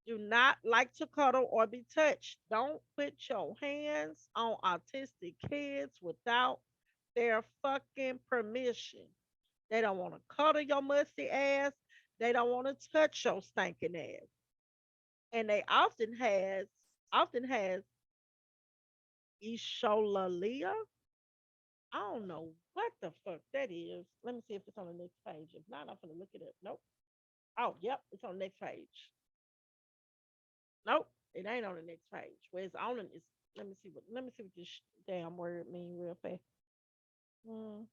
Do not like to cuddle or be touched. Don't put your hands on autistic kids without their fucking permission. They don't want to cuddle your musty ass. They don't want to touch your stinking ass. And they often has Isholalia. I don't know what the fuck that is. Let me see if it's on the next page. If not, I'm gonna look it up. Nope. Oh, yep, it's on the next page. Nope, it ain't on the next page. Where it's on it is. Let me see what this damn word mean real fast. Mm,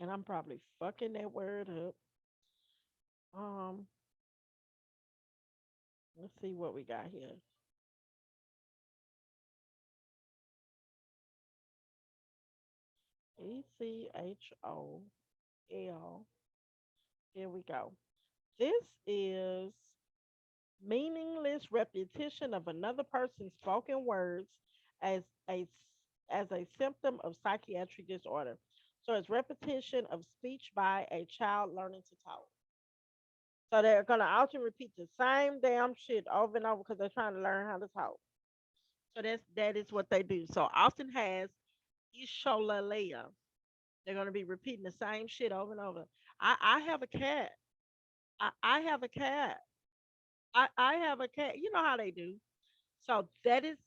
and I'm probably fucking that word up. Um, let's see what we got here. ECHOL. Here we go. This is meaningless repetition of another person's spoken words as a as a symptom of psychiatric disorder. So it's repetition of speech by a child learning to talk. So they're gonna often repeat the same damn shit over and over because they're trying to learn how to talk. So that is what they do. So often has isholalea. They're gonna be repeating the same shit over and over. I have a cat. I have a cat. I have a cat. You know how they do. So that is,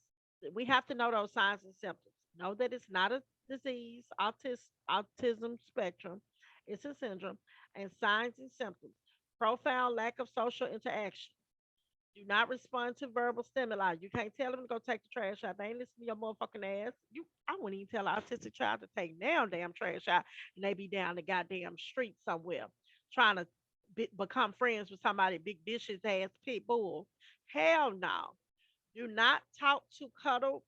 we have to know those signs and symptoms. Know that it's not a disease, autism spectrum, it's a syndrome, and signs and symptoms. Profound lack of social interaction. Do not respond to verbal stimuli. You can't tell them to go take the trash out. They ain't listening to your motherfucking ass. I wouldn't even tell an autistic child to take down damn trash out, and they be down the goddamn street somewhere trying to become friends with somebody big vicious ass pit bull. Hell no. Do not talk to cuddle.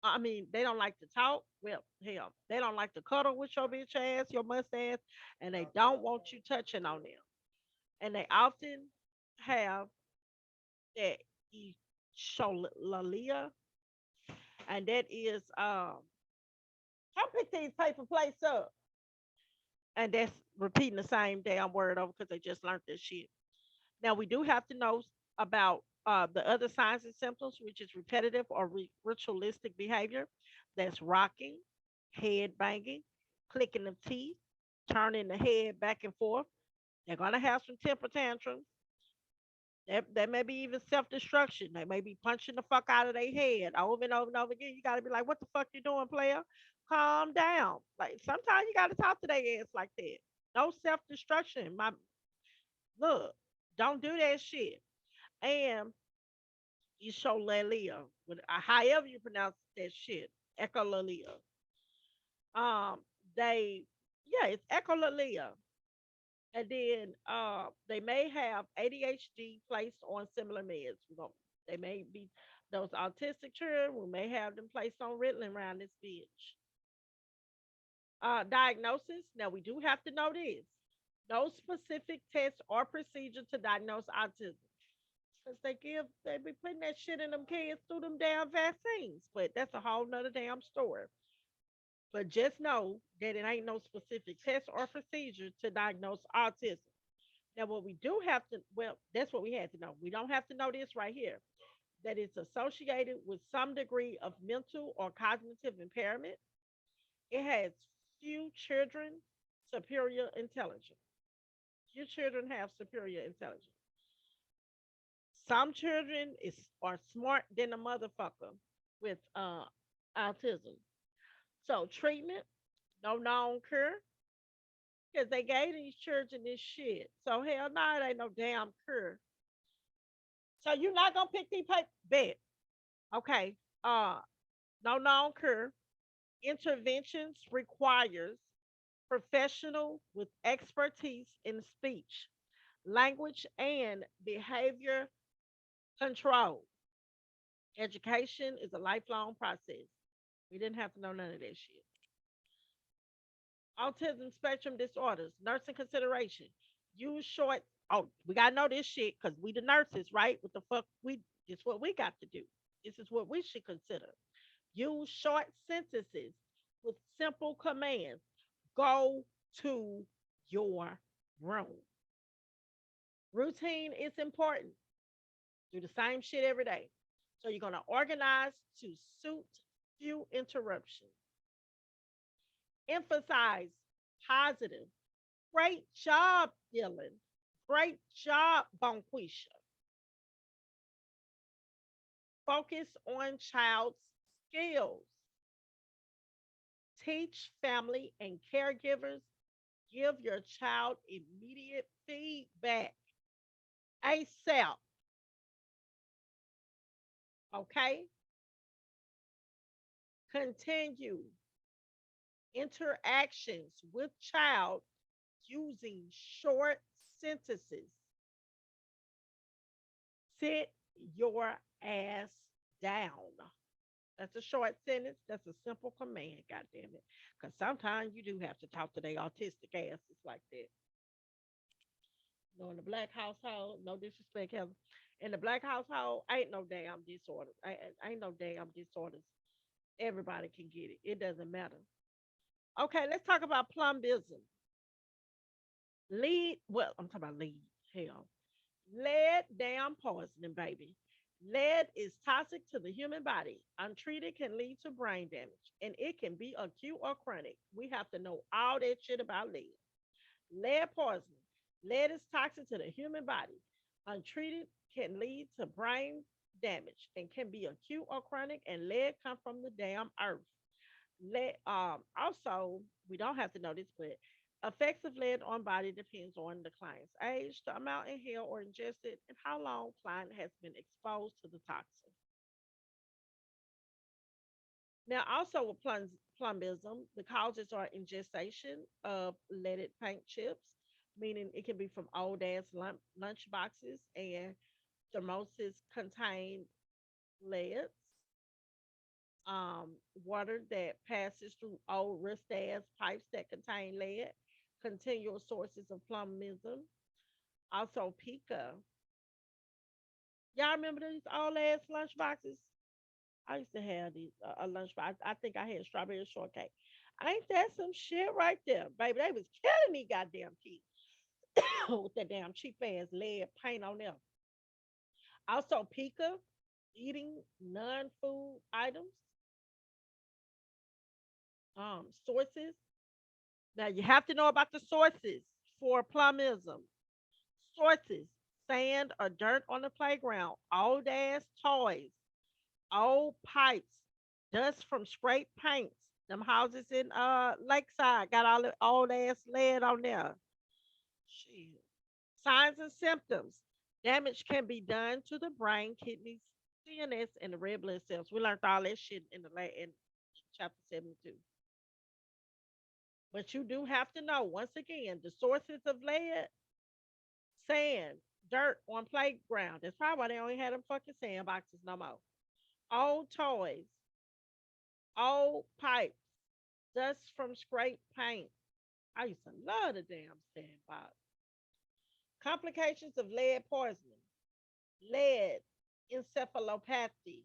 I mean, they don't like to talk. Well, hell, they don't like to cuddle with your bitch ass, your mustache, and they don't want you touching on them. And they often have that echolalia, and that is come pick these paper plates up, and that's repeating the same damn word over because they just learned this shit. Now we do have to know about the other signs and symptoms, which is repetitive or ritualistic behavior. That's rocking, head banging, clicking of teeth, turning the head back and forth. They're gonna have some temper tantrums. There may be even self destruction. They may be punching the fuck out of their head over and over and over again. You got to be like, what the fuck you doing, player? Calm down. Like sometimes you got to talk to their ass like that. No self destruction. My look, don't do that shit. And echolalia, however you pronounce that shit, echolalia. Um, they, yeah, it's echolalia. And then they may have ADHD placed on similar meds. They may be those autistic children. We may have them placed on Ritalin around this bitch. Diagnosis. Now we do have to know this. No specific test or procedure to diagnose autism. Because they be putting that shit in them kids through them damn vaccines. But that's a whole nother damn story. But just know that it ain't no specific test or procedure to diagnose autism. Now, what we do have to, well, that's what we had to know. We don't have to know this right here, that it's associated with some degree of mental or cognitive impairment. It has few children superior intelligence. Few children have superior intelligence. Some children are smart than a motherfucker with autism. So treatment, no known cure, because they gave these children this shit. So hell no, it ain't no damn cure. So you're not gonna pick these paper bet. Okay. No known cure. Interventions requires professional with expertise in speech, language, and behavior control. Education is a lifelong process. We didn't have to know none of that shit. Autism spectrum disorders, nursing consideration. Use short. Oh, we gotta know this shit because we the nurses, right? What the fuck? This what we got to do. This is what we should consider. Use short sentences with simple commands. Go to your room. Routine is important. Do the same shit every day. So you're gonna organize to suit few interruptions. Emphasize positive. Great job, Dylan. Great job, Bonquisha. Focus on child's skills. Teach family and caregivers. Give your child immediate feedback. ASAP. Okay? Continue interactions with child using short sentences. Sit your ass down. That's a short sentence. That's a simple command, God damn it. Because sometimes you do have to talk to their autistic asses like that. In the black household, no disrespect, Heather. In the black household, ain't no damn disorder. Ain't no damn disorders. Everybody can get it. It doesn't matter. Okay, let's talk about plumbism. Lead, well, I'm talking about lead. Hell, lead damn poisoning, baby. Lead is toxic to the human body. Untreated can lead to brain damage, and it can be acute or chronic. We have to know all that shit about lead. Lead poisoning. Lead is toxic to the human body. Untreated can lead to brain damage and can be acute or chronic. And lead come from the damn earth. Lead, also, we don't have to know this, but effects of lead on body depends on the client's age, the amount inhaled or ingested, and how long client has been exposed to the toxin. Now, also with plumbism, the causes are ingestion of leaded paint chips, meaning it can be from old ass lunch boxes and thermoses contain lead, water that passes through old rust ass pipes that contain lead, continual sources of plumbism, also pica. Y'all remember these old ass lunch boxes? I used to have these a lunch box. I think I had strawberry shortcake. Ain't that some shit right there, baby? They was killing me, goddamn teeth with that damn cheap ass lead paint on them. Also, pica, eating non-food items, sources. Now you have to know about the sources for plumbism. Sources: sand or dirt on the playground, old ass toys, old pipes, dust from scraped paints. Them houses in Lakeside got all the old ass lead on there. Shit. Signs and symptoms. Damage can be done to the brain, kidneys, CNS, and the red blood cells. We learned all that shit in in chapter 72. But you do have to know, once again, the sources of lead: sand, dirt on playground. That's probably why they only had them fucking sandboxes no more. Old toys, old pipes, dust from scraped paint. I used to love the damn sandbox. Complications of lead poisoning: lead encephalopathy.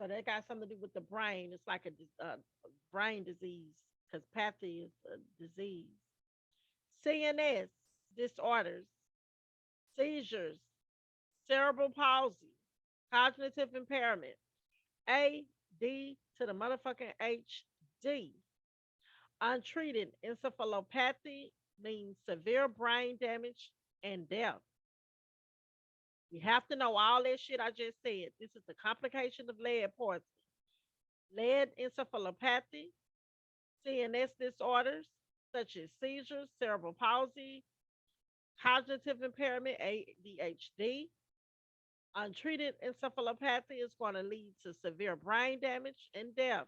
So that got something to do with the brain. It's like a brain disease because pathy is a disease. CNS disorders, seizures, cerebral palsy, cognitive impairment, AD to the motherfucking HD. Untreated encephalopathy means severe brain damage and death. You have to know all that shit I just said. This is the complication of lead poisoning. Lead encephalopathy, CNS disorders such as seizures, cerebral palsy, cognitive impairment, ADHD. Untreated encephalopathy is going to lead to severe brain damage and death.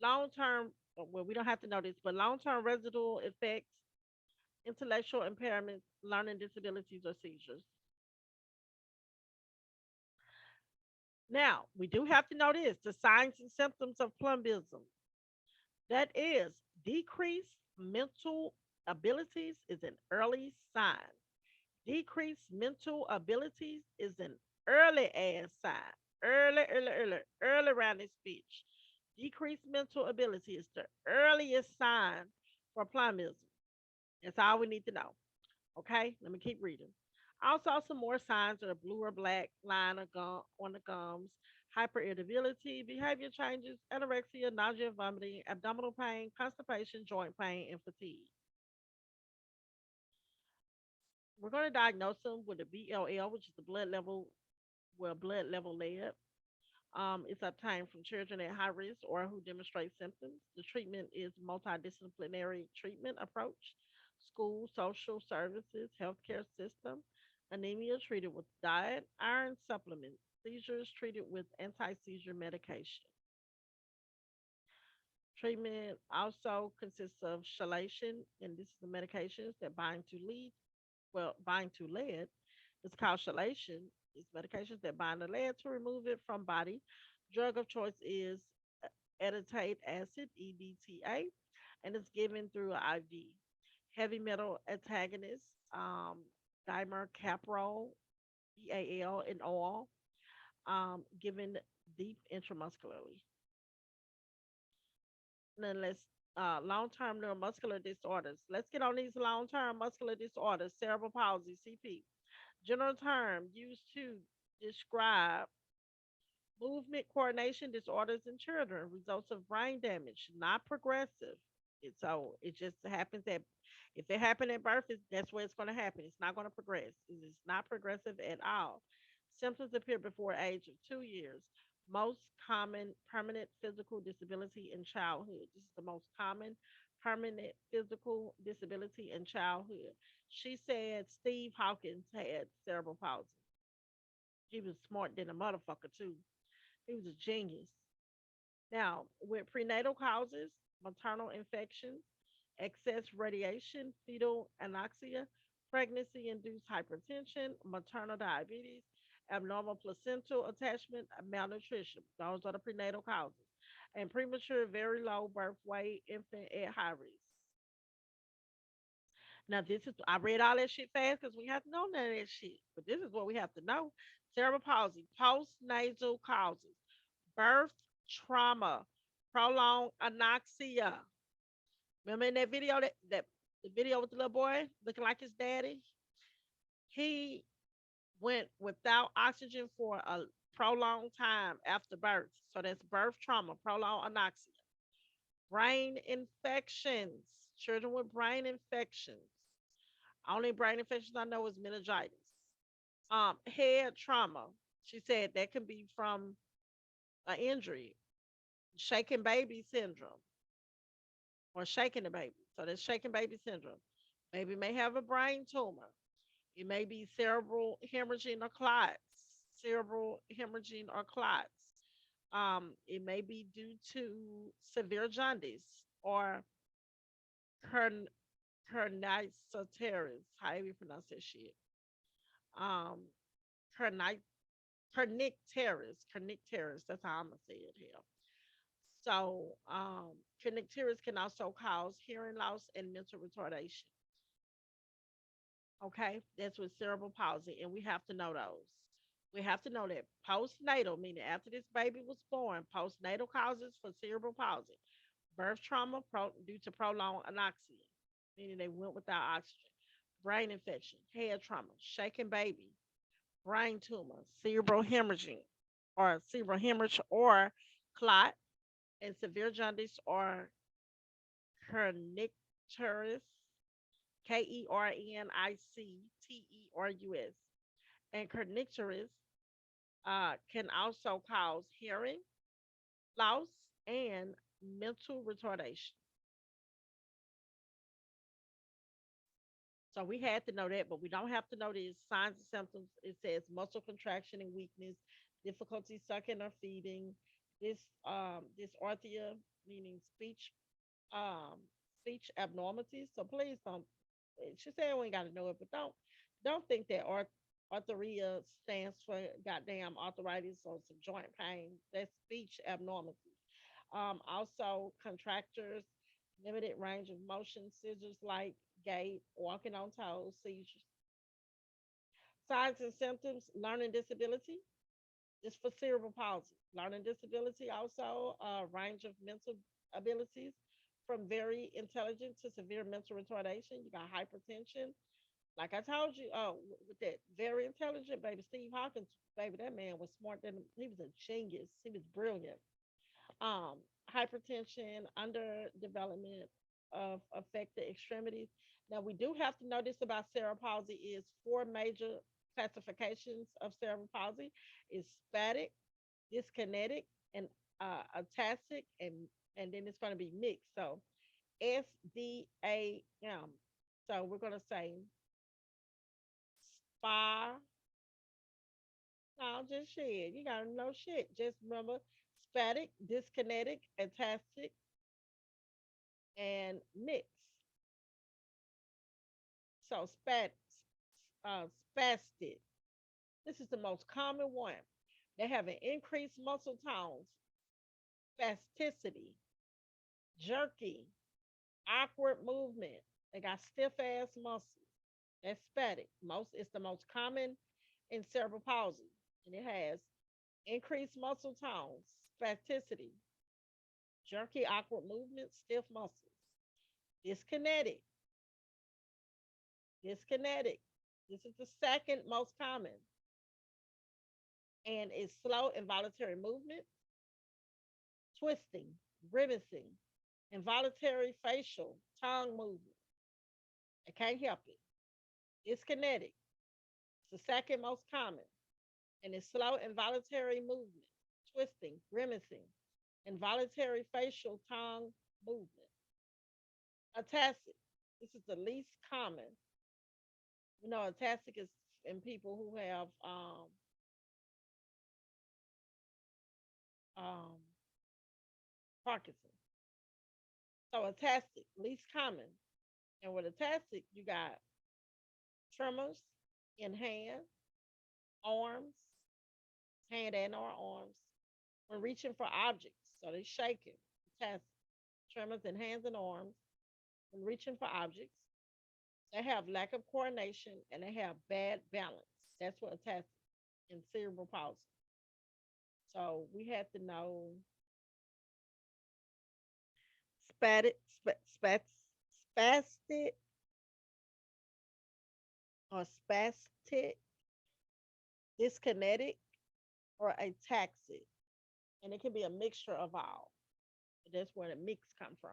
Long term, well, we don't have to know this, but long term residual effects, intellectual impairments, learning disabilities, or seizures. Now, we do have to know this: the signs and symptoms of plumbism. That is, decreased mental abilities is an early sign. Decreased mental abilities is an early ass sign. Early around this speech. Decreased mental ability is the earliest sign for plumbism. That's all we need to know. Okay, let me keep reading. Also, some more signs are a blue or black line of on the gums, hyperirritability, behavior changes, anorexia, nausea, vomiting, abdominal pain, constipation, joint pain, and fatigue. We're going to diagnose them with a BLL, which is the blood level, well, blood level lead. It's obtained from children at high risk or who demonstrate symptoms. The treatment is multidisciplinary treatment approach: school, social services, healthcare system. Anemia treated with diet, iron supplements. Seizures treated with anti-seizure medication. Treatment also consists of chelation, and this is the medications that bind to lead. It's called chelation. It's medications that bind the lead to remove it from body. Drug of choice is edetate acid, EDTA, and it's given through an IV. Heavy metal antagonists, dimercaprol, DAL, and oil, given deep intramuscularly. Then let's long-term neuromuscular disorders. Let's get on these long-term muscular disorders. Cerebral palsy, CP. General term used to describe movement coordination disorders in children, results of brain damage, not progressive. It just happens that if it happened at birth, that's where it's going to happen. It's not going to progress. It's not progressive at all. Symptoms appear before age of 2 years. Most common permanent physical disability in childhood. This is the most common permanent physical disability in childhood. She said Steve Hawkins had cerebral palsy. He was smart than a motherfucker too. He was a genius. Now, with prenatal causes, maternal infections, excess radiation, fetal anoxia, pregnancy induced hypertension, maternal diabetes, abnormal placental attachment, malnutrition. Those are the prenatal causes. And premature, very low birth weight, infant at high risk. Now, this is, I read all that shit fast because we have to know none of that shit. But this is what we have to know. Cerebral palsy, postnasal causes, birth trauma, prolonged anoxia. Remember in that video that the video with the little boy looking like his daddy? He went without oxygen for a prolonged time after birth. So that's birth trauma, prolonged anoxia. Brain infections. Children with brain infections. Only brain infections I know is meningitis. Head trauma. She said that can be from an injury, shaken baby syndrome, or shaking the baby. So that's shaken baby syndrome. Baby may have a brain tumor. It may be cerebral hemorrhaging or clots. Cerebral hemorrhaging or clots. It may be due to severe jaundice or kern- kernicterus. How do you pronounce that shit? Um, kerni- kernicterus. That's how I'm gonna say it here. So, kernicterus can also cause hearing loss and mental retardation. Okay, that's with cerebral palsy, and we have to know those. We have to know that postnatal, meaning after this baby was born, postnatal causes for cerebral palsy, birth trauma due to prolonged anoxia, meaning they went without oxygen, brain infection, head trauma, shaken baby, brain tumor, cerebral hemorrhaging, or cerebral hemorrhage or clot, and severe jaundice or kernicterus, Kernicterus. And kernicterus can also cause hearing loss and mental retardation. So we had to know that, but we don't have to know these signs and symptoms. It says muscle contraction and weakness, difficulty sucking or feeding, this dysarthria, meaning um, speech abnormalities. So please don't. She said we ain't got to know it, but don't think that arthria stands for goddamn arthritis or some joint pain. That's speech abnormalities. Also contractures, limited range of motion, scissors like gait, walking on toes, seizures. Signs and symptoms, learning disability. This for cerebral palsy. Learning disability also range of mental abilities from very intelligent to severe mental retardation. You got hypertension. Like I told you, with that very intelligent baby, Steve Hawkins, baby, that man was smart than he was a genius. He was brilliant. um, Hypertension, underdevelopment of affected extremities. Now, we do have to know this about cerebral palsy is four major classifications of cerebral palsy is spastic, dyskinetic, and atasic, and then it's going to be mixed. So SDAM. So we're going to say SPA. No, just shit. You got to know shit. Just remember spastic, dyskinetic, atasic, and mixed. So spastic. This is the most common one. They have an increased muscle tones, spasticity, jerky, awkward movement. They got stiff ass muscles. That's spastic. It's the most common in cerebral palsy, and it has increased muscle tones, spasticity, jerky, awkward movements, stiff muscles. Dyskinetic, dyskinetic. This is the second most common, and it's slow involuntary movement, twisting, grimacing, involuntary facial, tongue movement. I can't help it. Dyskinetic. It's the second most common, and it's slow involuntary movement, twisting, grimacing, involuntary facial tongue movement. Ataxic. This is the least common. You know, ataxic is in people who have um, Parkinson. So ataxic, least common. And with ataxic, you got tremors in hand, arms, hand and or arms, when reaching for objects. So they shaking. Ataxic. Tremors in hands and arms when reaching for objects. They have lack of coordination and they have bad balance. That's what ataxic and cerebral palsy. So we had to know spastic, spastic or spastic, dyskinetic, or ataxic. And it can be a mixture of all. That's where the mix come from.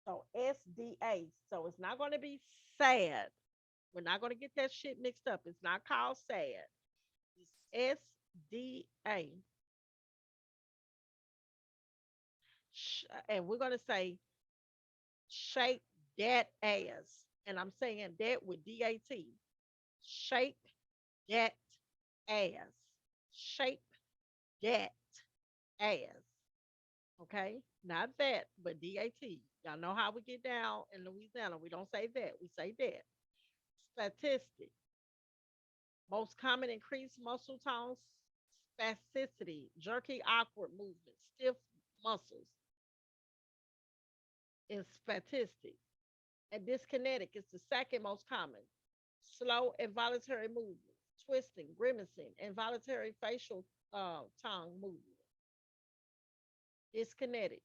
So SDA. So it's not going to be sad. We're not going to get that shit mixed up. It's not called sad. It's SDA. And we're going to say shake that ass. And I'm saying that with DAT. Shake that ass. Shape that ass. Okay? Not that, but DAT. Y'all know how we get down in Louisiana. We don't say that. We say that. Statistic. Most common increased muscle tone, spasticity, jerky, awkward movement, stiff muscles in statistics. And dyskinetic is the second most common. Slow involuntary movement, twisting, grimacing, involuntary facial tongue movement. Dyskinetic.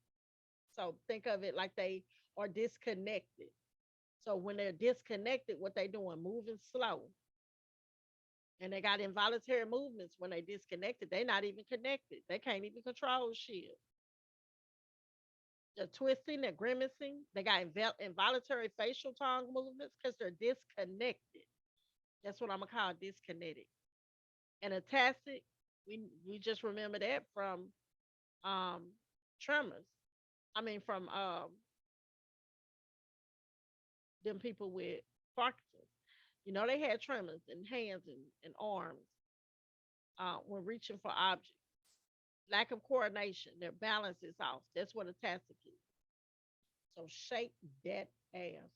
So think of it like they are disconnected. So when they're disconnected, what they doing? Moving slow. And they got involuntary movements when they disconnected. They're not even connected. They can't even control shit. The twisting, the grimacing, they got involuntary facial tongue movements because they're disconnected. That's what I'm gonna call disconnected. And a tacit, we just remember that from um tremors. I mean from them people with Parkinson's. You know, they had tremors in hands and arms when reaching for objects. Lack of coordination, their balance is off. That's what a tacit is. So shake that ass.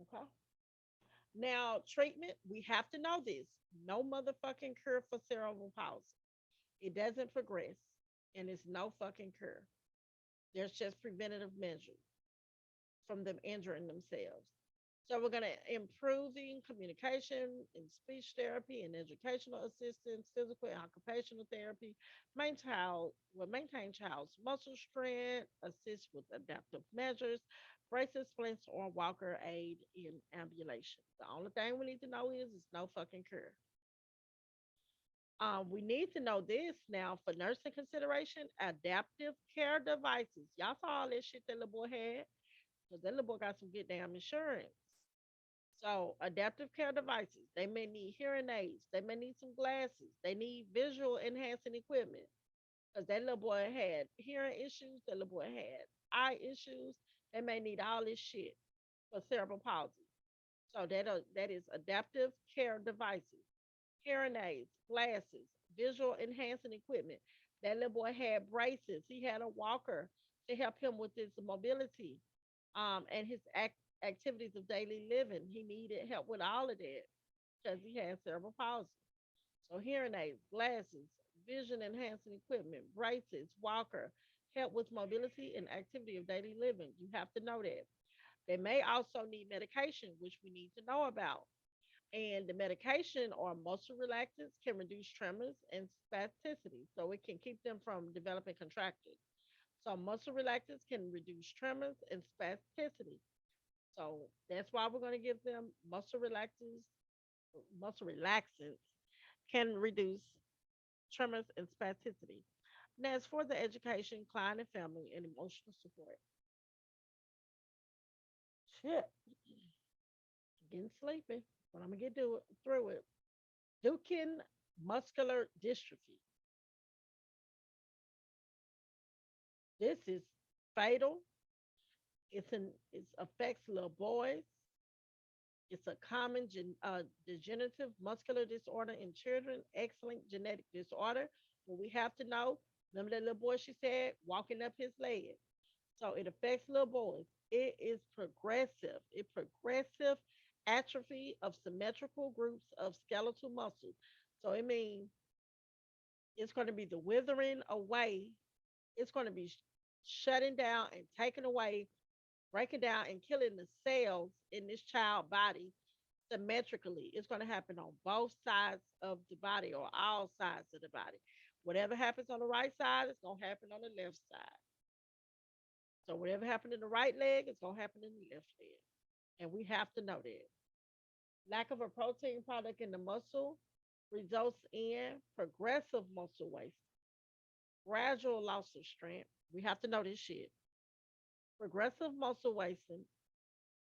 Okay. Now, treatment, we have to know this. No motherfucking cure for cerebral palsy. It doesn't progress, and it's no fucking cure. There's just preventative measures from them injuring themselves. So we're going to improving communication and speech therapy and educational assistance, physical and occupational therapy, maintain child's muscle strength, assist with adaptive measures, braces, splints, or walker aid in ambulation. The only thing we need to know is it's no fucking cure. We need to know this now for nursing consideration. Adaptive care devices. Y'all saw all that shit that little boy had because that little boy got some good damn insurance. So, adaptive care devices, they may need hearing aids, they may need some glasses, they need visual enhancing equipment because that little boy had hearing issues, that little boy had eye issues, they may need all this shit for cerebral palsy. So, that is adaptive care devices, hearing aids, glasses, visual enhancing equipment. That little boy had braces, he had a walker to help him with his mobility and his activities of daily living. He needed help with all of that because he had cerebral palsy. So hearing aids, glasses, vision enhancing equipment, braces, walker, help with mobility and activity of daily living. You have to know that. They may also need medication, which we need to know about. And the medication or muscle relaxants can reduce tremors and spasticity, so it can keep them from developing contractures. So muscle relaxants can reduce tremors and spasticity. So that's why we're going to give them muscle relaxants. Muscle relaxants can reduce tremors and spasticity. Now, as for the education, client and family, and emotional support. Shit, getting sleepy, but I'm gonna through it. Duchenne muscular dystrophy. This is fatal. It affects little boys. It's a common degenerative muscular disorder in children, excellent genetic disorder. But we have to know, remember that little boy she said, walking up his leg. So it affects little boys. It is progressive. It progressive atrophy of symmetrical groups of skeletal muscles. So it means it's going to be the withering away. It's going to be shutting down and taking away, breaking down and killing the cells in this child body symmetrically. It's going to happen on both sides of the body or all sides of the body. Whatever happens on the right side, it's going to happen on the left side. So whatever happened in the right leg, it's going to happen in the left leg. And we have to know that. Lack of a protein product in the muscle results in progressive muscle waste, gradual loss of strength. We have to know this shit. Progressive muscle wasting,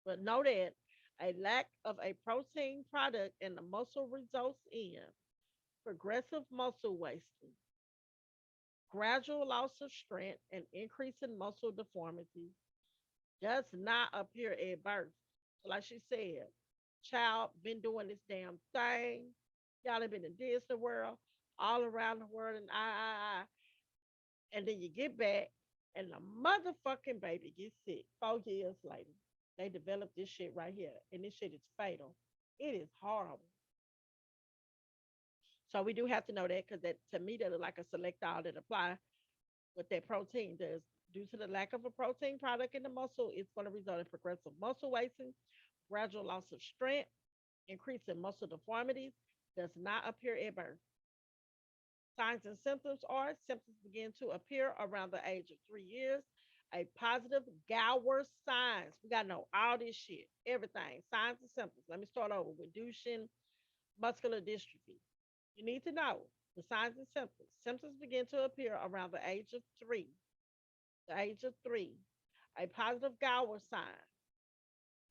but know that a lack of a protein product in the muscle results in progressive muscle wasting, gradual loss of strength, and increase in muscle deformity does not appear at birth. So like she said, child been doing this damn thing. Y'all have been in Disney World, all around the world, and and then you get back, and the motherfucking baby gets sick 4 years later. They develop this shit right here, and this shit is fatal. It is horrible. So we do have to know that because that to me that is like a select all that apply what that protein does. Due to the lack of a protein product in the muscle, it's going to result in progressive muscle wasting, gradual loss of strength, increase in muscle deformities, does not appear at birth. Signs and symptoms begin to appear around the age of 3 years. A positive Gower signs. We got to know all this shit, everything. Signs and symptoms. Let me start over with Duchenne muscular dystrophy. You need to know the signs and symptoms. Symptoms begin to appear around the age of three. The age of three. A positive Gower sign,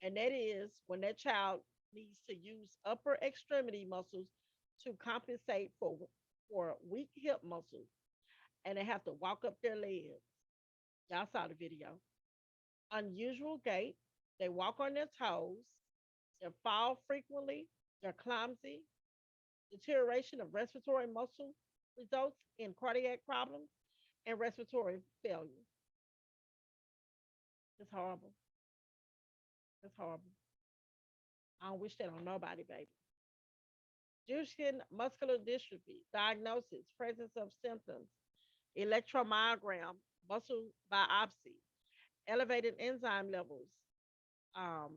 and that is when that child needs to use upper extremity muscles to compensate for weak hip muscles, and they have to walk up their legs. Y'all saw the video. Unusual gait. They walk on their toes. They fall frequently. They're clumsy. Deterioration of respiratory muscle results in cardiac problems and respiratory failure. It's horrible. It's horrible. I don't wish that on nobody, baby. Duchenne muscular dystrophy, diagnosis, presence of symptoms, electromyogram, muscle biopsy, elevated enzyme levels, um,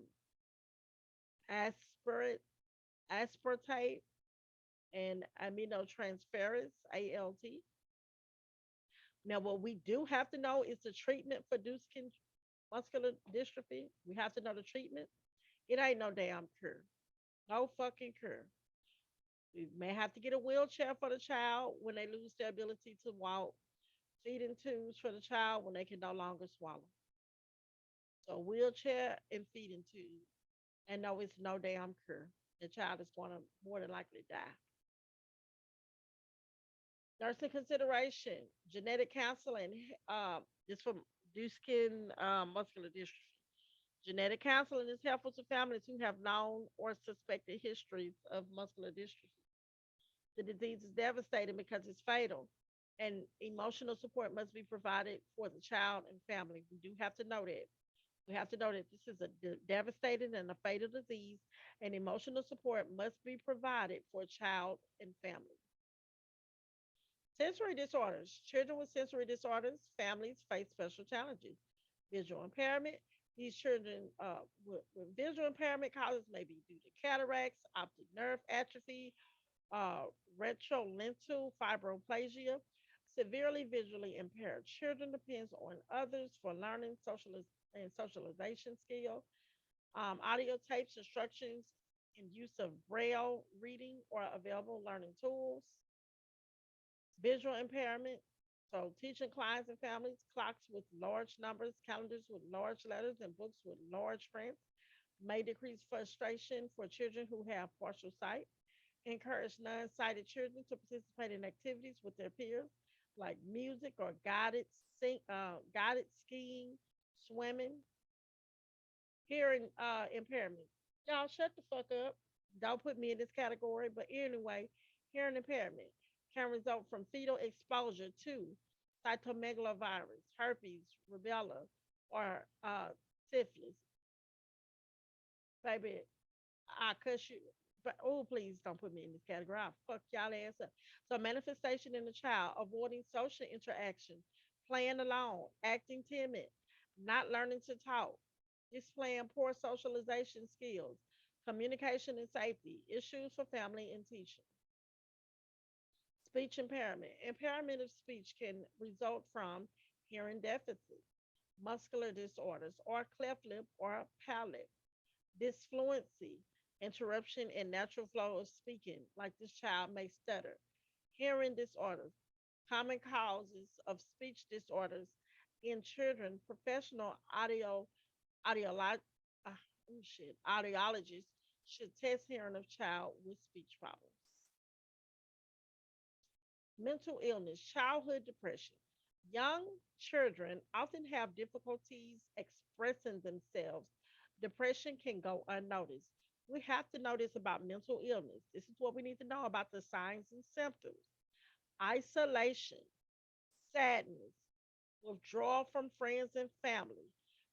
aspartate, aspartate and aminotransferase, ALT. Now, what we do have to know is the treatment for Duchenne muscular dystrophy. We have to know the treatment. It ain't no damn cure. No fucking cure. We may have to get a wheelchair for the child when they lose their ability to walk, feeding tubes for the child when they can no longer swallow. So, wheelchair and feeding tube. And no, it's no damn cure. The child is going to more than likely die. Nursing consideration, genetic counseling, this from Duchenne muscular dystrophy. Genetic counseling is helpful to families who have known or suspected histories of muscular dystrophy. The disease is devastating because it's fatal, and emotional support must be provided for the child and family. We do have to know that. We have to know that this is a devastating and a fatal disease, and emotional support must be provided for child and family. Sensory disorders. Children with sensory disorders, families face special challenges. Visual impairment. These children with visual impairment causes may be due to cataracts, optic nerve atrophy, uh, retrolental fibroplasia. Severely visually impaired children depends on others for learning and socialization skill. Audio tapes, instructions, and use of braille reading or available learning tools. Visual impairment. So teaching clients and families clocks with large numbers, calendars with large letters, and books with large print may decrease frustration for children who have partial sight. Encourage non-sighted children to participate in activities with their peers, like music or guided skiing, swimming. Hearing impairment. Y'all shut the fuck up. Don't put me in this category. But anyway, hearing impairment can result from fetal exposure to cytomegalovirus, herpes, rubella, or syphilis. Baby, I cuss you. But oh, please don't put me in this category. I'll fuck y'all ass up. So manifestation in the child, avoiding social interaction, playing alone, acting timid, not learning to talk, displaying poor socialization skills, communication and safety, issues for family and teaching. Speech impairment. Impairment of speech can result from hearing deficit, muscular disorders, or cleft lip or palate, disfluency, interruption in natural flow of speaking, like this child may stutter, hearing disorders, common causes of speech disorders in children, professional audiolog, uh, audiologists should test hearing of child with speech problems. Mental illness, childhood depression. Young children often have difficulties expressing themselves. Depression can go unnoticed. We have to know this about mental illness. This is what we need to know about the signs and symptoms: isolation, sadness, withdrawal from friends and family.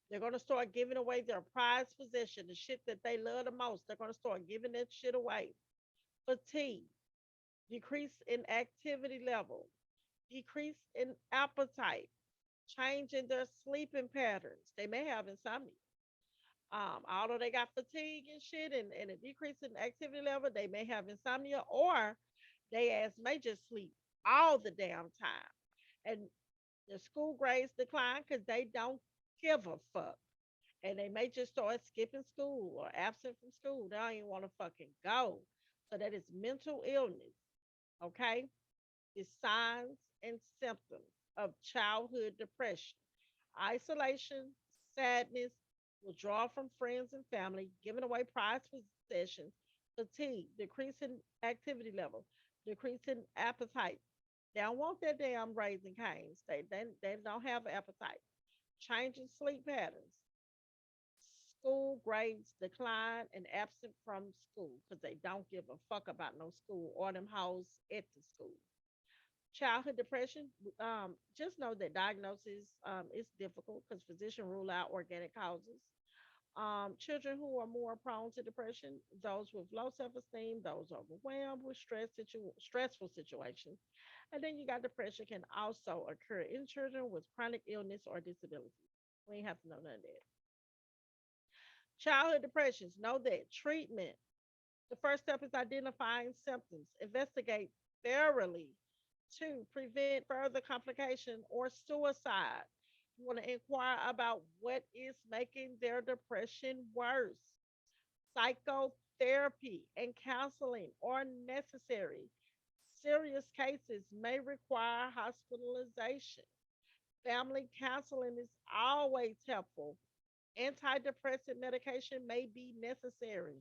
They're going to start giving away their prized possession, the shit that they love the most. They're going to start giving that shit away. Fatigue, decrease in activity level, decrease in appetite, change in their sleeping patterns. They may have insomnia. Although they got fatigue and shit and a decrease in activity level, they may have insomnia or they ass may just sleep all the damn time. And the school grades decline because they don't give a fuck. And they may just start skipping school or absent from school. They don't even want to fucking go. So that is mental illness. Okay. Is signs and symptoms of childhood depression: isolation, sadness, withdrawal from friends and family, giving away prized possessions, fatigue, decrease in activity level, decrease in appetite. They don't want that damn raising canes. They don't have appetite. Changing sleep patterns, school grades decline, and absent from school because they don't give a fuck about no school or them hoes at the school. Childhood depression, just know that diagnosis is difficult because physicians rule out organic causes. Children who are more prone to depression, those with low self-esteem, those overwhelmed with stressful situations. And then you got depression can also occur in children with chronic illness or disability. We ain't have to know none of that. Childhood depressions, know that treatment. The first step is identifying symptoms. Investigate thoroughly to prevent further complication or suicide. You want to inquire about what is making their depression worse. Psychotherapy and counseling are necessary. Serious cases may require hospitalization. Family counseling is always helpful. Antidepressant medication may be necessary.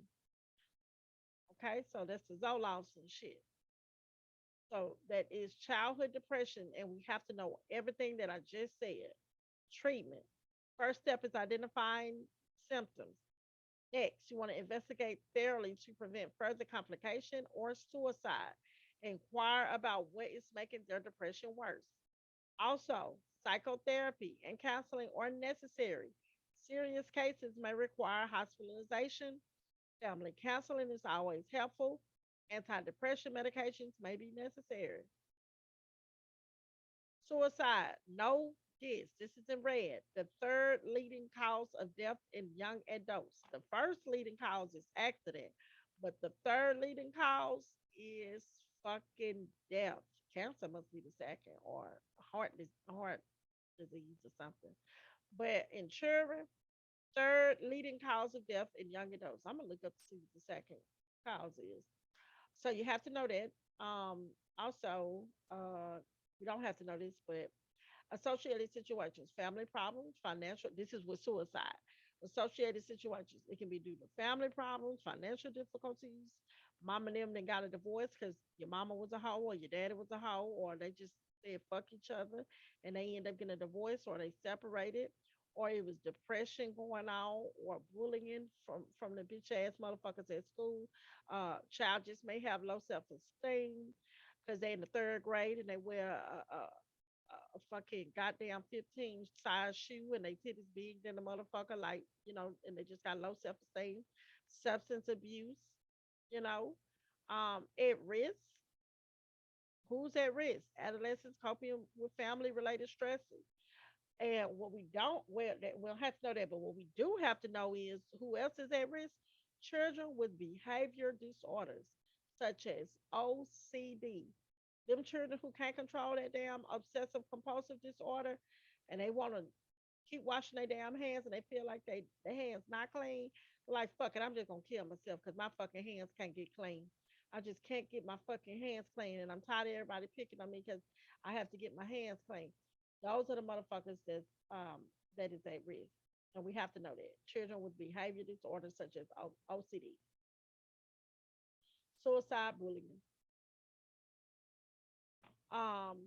Okay, so that's the Zoloft and shit. So that is childhood depression, and we have to know everything that I just said. Treatment. First step is identifying symptoms. Next, you want to investigate thoroughly to prevent further complication or suicide. Inquire about what is making their depression worse. Also, psychotherapy and counseling are necessary. Serious cases may require hospitalization. Family counseling is always helpful. Antidepressant medications may be necessary. Suicide. No. this is in red. The third leading cause of death in young adults. The first leading cause is accident, but the third leading cause is fucking death. Cancer must be the second, or heart disease or something. But in children, third leading cause of death in young adults. I'm gonna look up to see what the second cause is. So you have to know that. Also, you don't have to know this, but associated situations, family problems, financial. This is with suicide. Associated situations. It can be due to family problems, financial difficulties. Mom and them then got a divorce because your mama was a hoe or your daddy was a hoe, or they just said fuck each other and they end up getting a divorce, or they separated, or it was depression going on, or bullying from the bitch ass motherfuckers at school. Child just may have low self esteem because they're in the third grade and they wear a fucking goddamn 15 size shoe and they titties big than the motherfucker, like, and they just got low self esteem, substance abuse, you know, at risk. Who's at risk? Adolescents coping with family related stresses. And what we don't, well, we don't have to know that, but what we do have to know is who else is at risk? Children with behavior disorders, such as OCD. Them children who can't control that damn obsessive compulsive disorder, and they want to keep washing their damn hands, and they feel like their hands not clean. Like, fuck it, I'm just gonna kill myself because my fucking hands can't get clean. I just can't get my fucking hands clean, and I'm tired of everybody picking on me because I have to get my hands clean. Those are the motherfuckers that is at risk, and we have to know that children with behavior disorders such as OCD, suicide, bullying, um,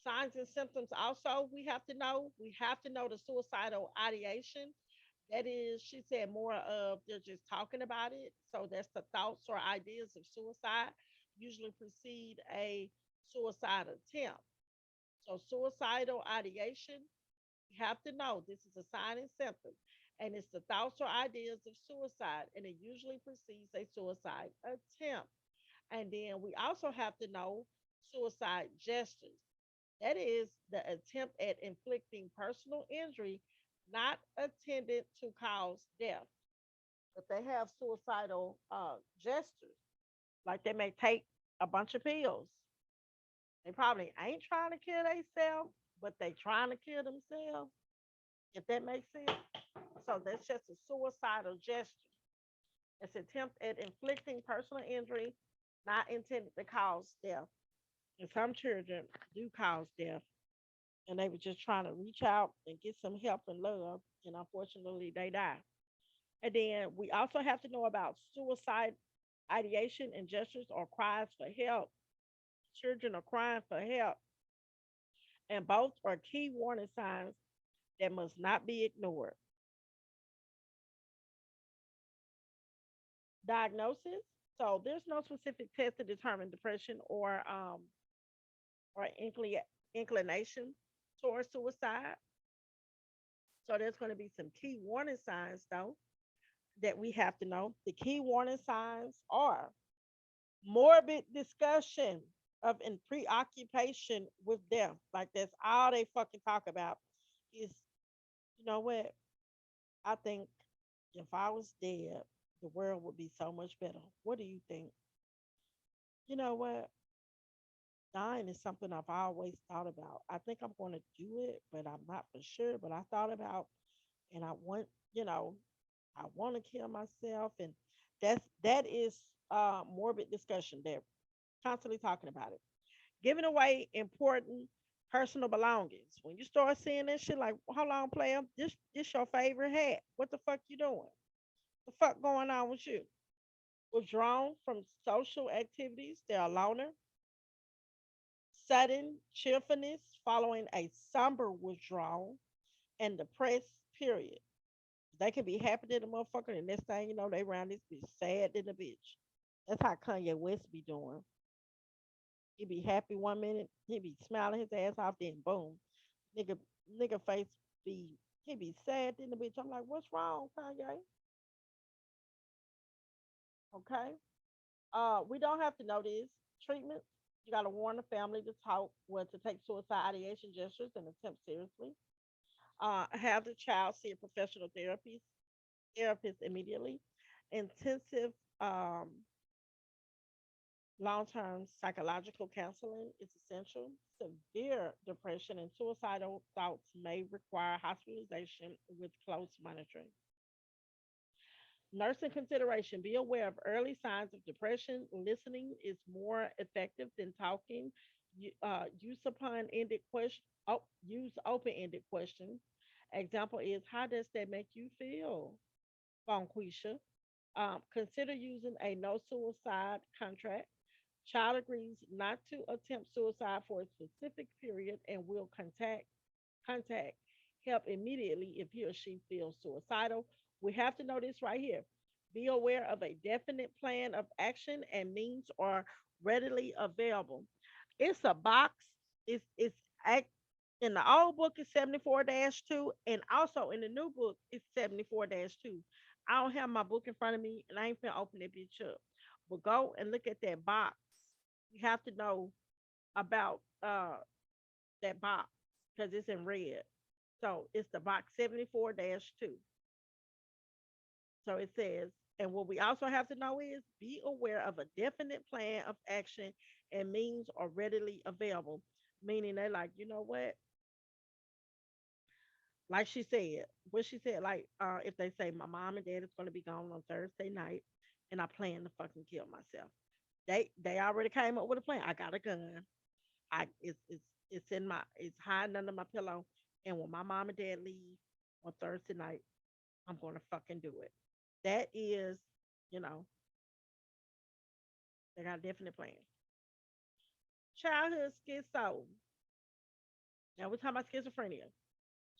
signs and symptoms. Also, we have to know the suicidal ideation. That is, she said, more of they're just talking about it. So that's the thoughts or ideas of suicide usually precede a suicide attempt. So suicidal ideation, you have to know this is a sign and symptom. And it's the thoughts or ideas of suicide, and it usually precedes a suicide attempt. And then we also have to know suicide gestures. That is the attempt at inflicting personal injury not intended to cause death. But they have suicidal gestures. Like they may take a bunch of pills. They probably ain't trying to kill themselves, but they trying to kill themselves, if that makes sense. So that's just a suicidal gesture. It's an attempt at inflicting personal injury not intended to cause death. And some children do cause death, and they were just trying to reach out and get some help and love, and unfortunately they die. And then we also have to know about suicide ideation and gestures or cries for help. Children are crying for help, and both are key warning signs that must not be ignored. Diagnosis. So there's no specific test to determine depression or inclination towards suicide. So there's going to be some key warning signs though that we have to know. The key warning signs are morbid discussion of and preoccupation with death. Like that's all they fucking talk about is, you know what? I think if I was dead, the world would be so much better. What do you think? You know what? Dying is something I've always thought about. I think I'm going to do it, but I'm not for sure. But I thought about, and I want, you know, I want to kill myself, and that is morbid discussion. They're constantly talking about it, giving away important personal belongings. When you start seeing this shit, like, hold on, player, this your favorite hat. What the fuck you doing? The fuck going on with you? Withdrawn from social activities. They're a loner. Sudden cheerfulness following a somber withdrawal and depressed period. They can be happy to the motherfucker, and next thing you know, they around this bitch sad than a bitch. That's how Kanye West be doing. He be happy one minute, he be smiling his ass off, then boom, nigga, nigga face be he be sad than the bitch. I'm like, what's wrong, Kanye? Okay. We don't have to know this treatment. You got to warn the family to talk, well, to take suicide ideation gestures and attempt seriously. Have the child see a professional therapist immediately. Intensive um, long term psychological counseling is essential. Severe depression and suicidal thoughts may require hospitalization with close monitoring. Nursing consideration: be aware of early signs of depression. Listening is more effective than talking. Use upon ended question. Oh, use open ended questions. Example is, how does that make you feel, Bonquisha? Consider using a no suicide contract. Child agrees not to attempt suicide for a specific period and will contact help immediately if he or she feels suicidal. We have to know this right here. Be aware of a definite plan of action and means are readily available. It's a box. It's act in the old book is 74-2, and also in the new book it's 74-2. I don't have my book in front of me and I ain't finna open that bitch up. But go and look at that box. You have to know about that box because it's in red. So it's the box 74-2. So it says, and what we also have to know is be aware of a definite plan of action and means are readily available. Meaning they're like, you know what? Like she said, what she said, like if they say my mom and dad is gonna be gone on Thursday night and I plan to fucking kill myself. They already came up with a plan. I got a gun. It's in my it's hiding under my pillow. And when my mom and dad leave on Thursday night, I'm gonna fucking do it. That is, you know, they got a definite plan. Childhood schizo. Now we're talking about schizophrenia.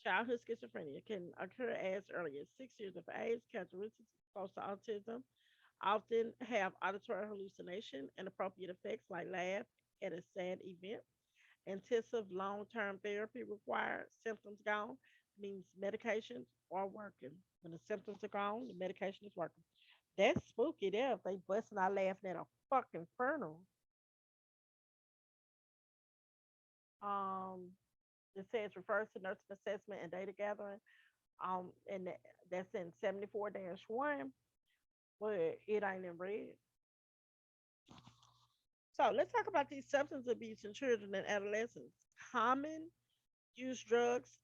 Childhood schizophrenia can occur as early as 6 years of age. Characteristics close to autism often have auditory hallucination and appropriate effects like laugh at a sad event. Intensive long-term therapy required. Symptoms gone means medications are working. When the symptoms are gone, the medication is working. That's spooky there. If they busting out laughing at a fucking funeral. Um, it says refers to nursing assessment and data gathering. And that's in 74-1, but it ain't in red. So let's talk about these substance abuse in children and adolescents. Common use drugs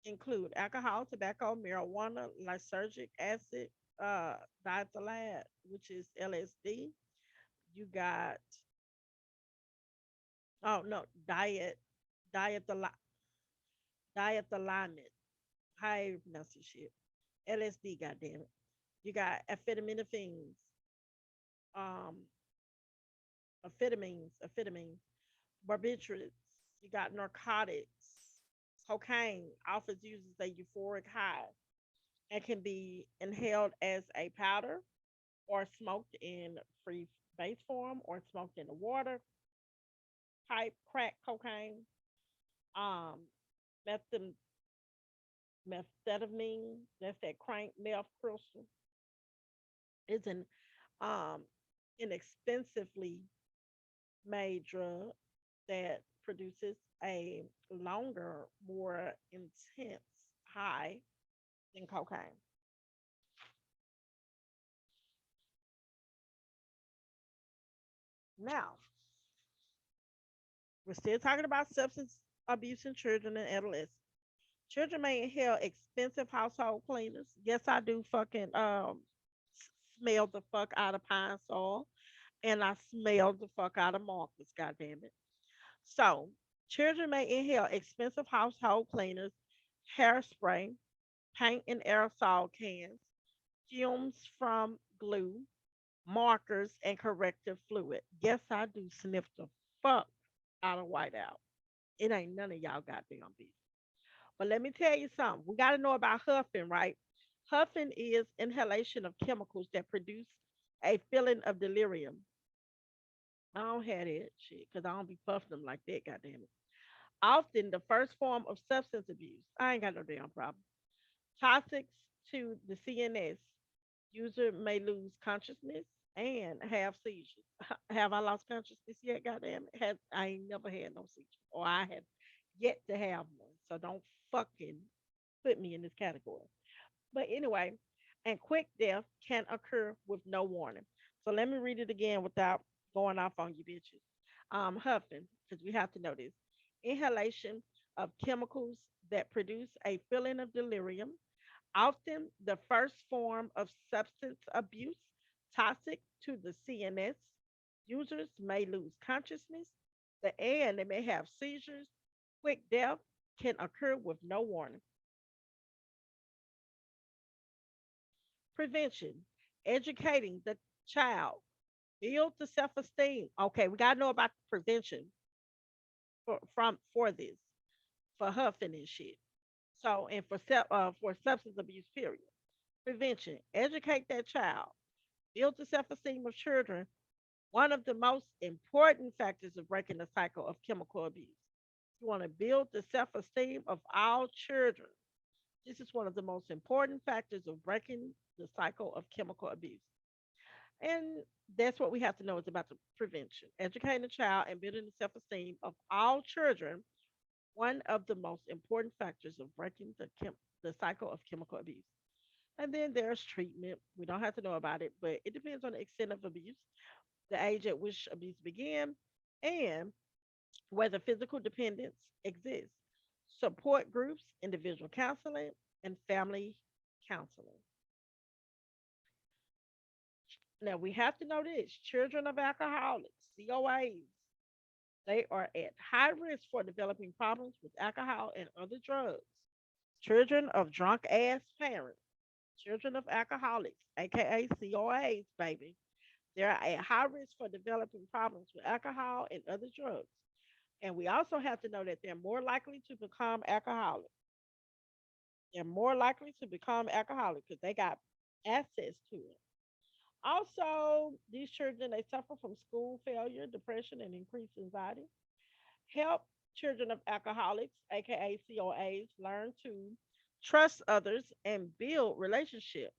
include alcohol, tobacco, marijuana, lysergic acid, uh, diethylide, which is LSD. You got oh no, diethyl diethylamide. How you pronounce this shit? LSD. Goddamn it. You got um, amphetamines, barbiturates. You got narcotics. Cocaine offers users a euphoric high and can be inhaled as a powder or smoked in free base form or smoked in the water. Pipe, crack cocaine, um, methamphetamine, methamphetamine, that's that crank meth crystal, is an um, inexpensively made drug that produces a longer, more intense high than cocaine. Now, we're still talking about substance abuse in children and adolescents. Children may inhale expensive household cleaners. Yes, I do fucking smell the fuck out of Pine Sol, and I smell the fuck out of Marcus. God damn it! So, children may inhale expensive household cleaners, hairspray, paint and aerosol cans, fumes from glue, markers, and corrective fluid. Yes, I do sniff the fuck out of whiteout. It ain't none of y'all goddamn business. But let me tell you something. We got to know about huffing, right? Huffing is inhalation of chemicals that produce a feeling of delirium. I don't have that shit because I don't be puffing them like that, goddamn it. Often the first form of substance abuse. I ain't got no damn problem. Toxics to the CNS. User may lose consciousness. and have seizures. Have I lost consciousness yet? Goddamn it. I ain't never had no seizure. Or I have yet to have one. So don't fucking put me in this category. But anyway, and quick death can occur with no warning. So let me read it again without going off on you bitches. Huffing, because we have to know this. Inhalation of chemicals that produce a feeling of delirium, often the first form of substance abuse, toxic to the CNS. Users may lose consciousness, and they may have seizures. Quick death can occur with no warning. Prevention, educating the child, build the self esteem. Okay, we got to know about the prevention for this, for huffing and shit. So, and for substance abuse, period. Prevention, educate that child, build the self esteem of children. One of the most important factors of breaking the cycle of chemical abuse. You want to build the self esteem of all children. This is one of the most important factors of breaking the cycle of chemical abuse. And that's what we have to know is about the prevention. Educating the child and building the self esteem of all children, one of the most important factors of breaking the cycle of chemical abuse. And then there's treatment. We don't have to know about it, but it depends on the extent of abuse, the age at which abuse began, and whether physical dependence exists. Support groups, individual counseling, and family counseling. Now we have to know this: children of alcoholics, COAs, they are at high risk for developing problems with alcohol and other drugs. Children of drunk ass parents, children of alcoholics, aka COAs, baby, they're at high risk for developing problems with alcohol and other drugs. And we also have to know that they're more likely to become alcoholics. They're more likely to become alcoholics because they got access to it. Also, these children they suffer from school failure, depression, and increased anxiety. Help children of alcoholics, aka COAs, learn to trust others and build relationships.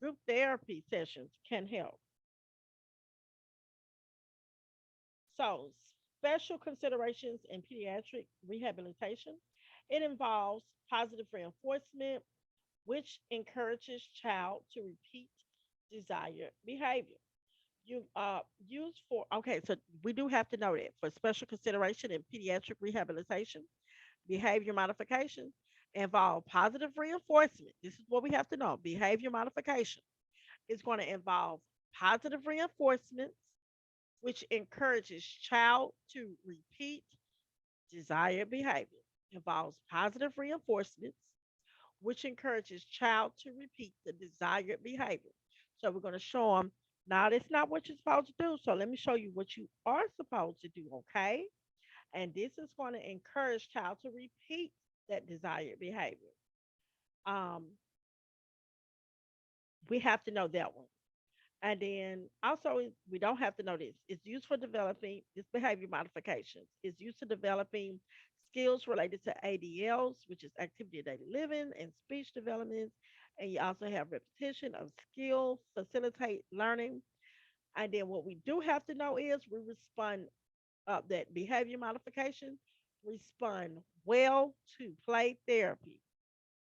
Group therapy sessions can help. So, special considerations in pediatric rehabilitation. It involves positive reinforcement, which encourages child to repeat desired behavior. You use for okay, so we do have to know that for special consideration in pediatric rehabilitation, behavior modification involve positive reinforcement. This is what we have to know. Behavior modification is going to involve positive reinforcements, which encourages child to repeat desired behavior. Involves positive reinforcements, which encourages child to repeat the desired behavior. So we're going to show them. Now, that's not what you're supposed to do. So let me show you what you are supposed to do, okay? And this is going to encourage child to repeat that desired behavior. Um, we have to know that one. And then also, we don't have to know this. It's used for developing this behavior modifications. It's used to developing skills related to ADLs, which is activity of daily living and speech development. And you also have repetition of skill, facilitate learning. And then what we do have to know is we respond that behavior modification respond well to play therapy.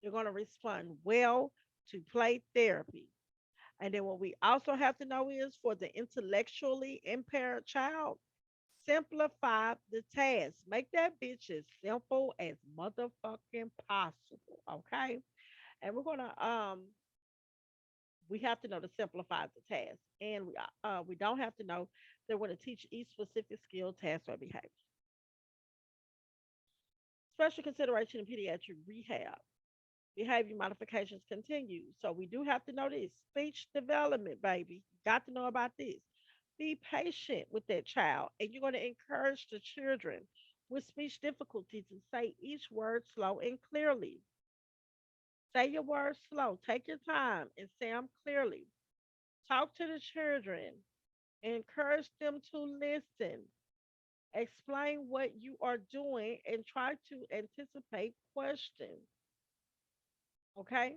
You're going to respond well to play therapy. And then what we also have to know is for the intellectually impaired child, simplify the task. Make that bitch as simple as motherfucking possible. Okay. And we have to know to simplify the task. And we don't have to know they're going to teach each specific skill, task, or behavior. Special consideration in pediatric rehab. Behavior modifications continue. So we do have to know this. Speech development, baby. Got to know about this. Be patient with that child, and you're going to encourage the children with speech difficulties to say each word slow and clearly. Say your words slow. Take your time and say them clearly. Talk to the children. Encourage them to listen. Explain what you are doing and try to anticipate questions. Okay?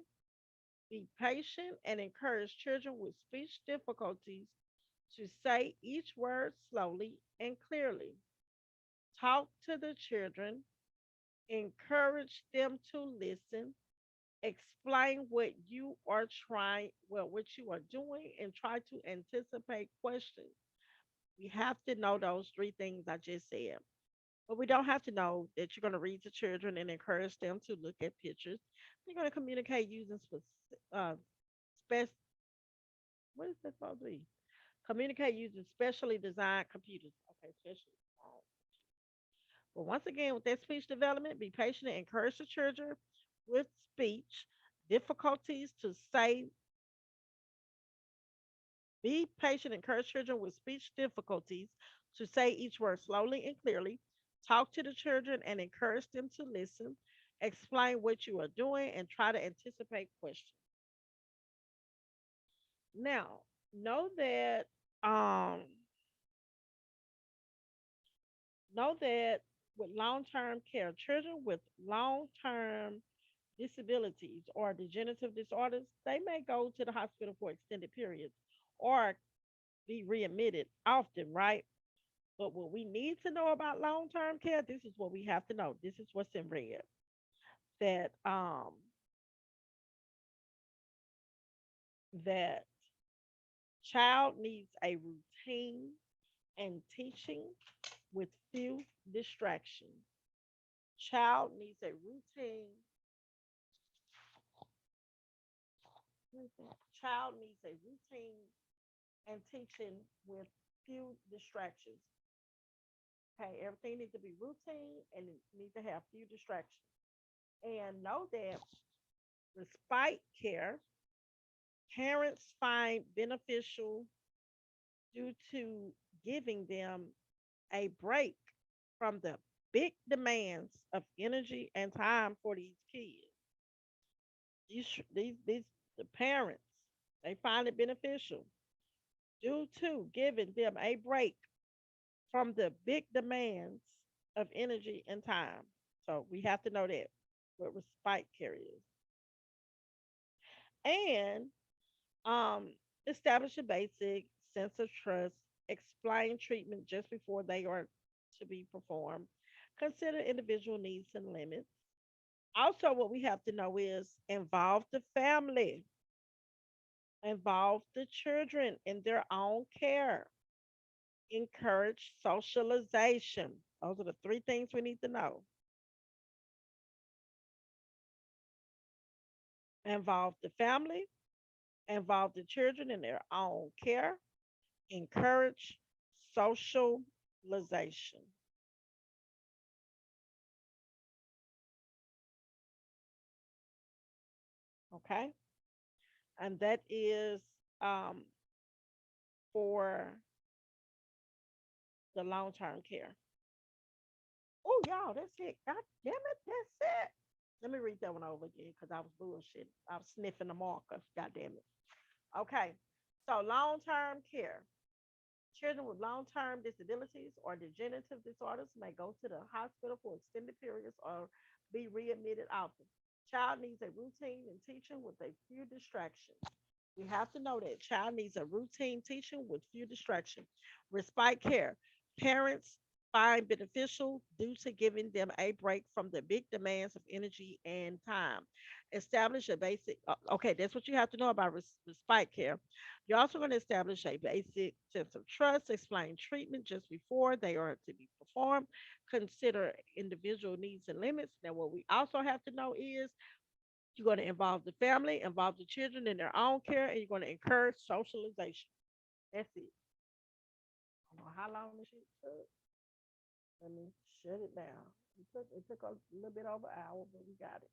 Be patient and encourage children with speech difficulties to say each word slowly and clearly. Talk to the children, encourage them to listen, explain what you are doing, and try to anticipate questions. We have to know those three things I just said. But we don't have to know that you're going to read to children and encourage them to look at pictures. You're going to communicate using spec. What is that supposed to be? Communicate using specially designed computers. Okay, specially designed. But once again, with that speech development, be patient and encourage the children with speech difficulties to say. Be patient and encourage children with speech difficulties to say each word slowly and clearly. Talk to the children and encourage them to listen. Explain what you are doing and try to anticipate questions. Now, know that um know that with long-term care, children with long-term disabilities or degenerative disorders, they may go to the hospital for extended periods or be readmitted often, right? But what we need to know about long-term care, this is what we have to know. This is what's in red. That that child needs a routine and teaching with few distractions. Child needs a routine. What is that? Child needs a routine and teaching with few distractions. Okay, everything needs to be routine and it needs to have few distractions. And know that despite care, parents find beneficial due to giving them a break from the big demands of energy and time for these kids. These the parents they find it beneficial due to giving them a break from the big demands of energy and time. So we have to know that what respite care is. And Um, establish a basic sense of trust. Explain treatment just before they are to be performed. Consider individual needs and limits. Also, what we have to know is involve the family, involve the children in their own care, encourage socialization. Those are the three things we need to know. Involve the family, involve the children in their own care, encourage socialization. Okay. And that is um, for the long term care. Oh, y'all, that's it. God damn it, that's it. Let me read that one over again because I was bullshit. I was sniffing the marker. God damn it. Okay. So, long term care. Children with long term disabilities or degenerative disorders may go to the hospital for extended periods or be readmitted often. Child needs a routine and teaching with a few distractions. We have to know that child needs a routine teaching with few distractions. Respite care. Parents find beneficial due to giving them a break from the big demands of energy and time. Establish a basic, okay, that's what you have to know about respite care. You're also going to establish a basic sense of trust, explain treatment just before they are to be performed, consider individual needs and limits. Now, what we also have to know is you're going to involve the family, involve the children in their own care, and you're going to encourage socialization. That's it. I don't know how long this shit took. Let me shut it down. It took a little bit over an hour, but we got it.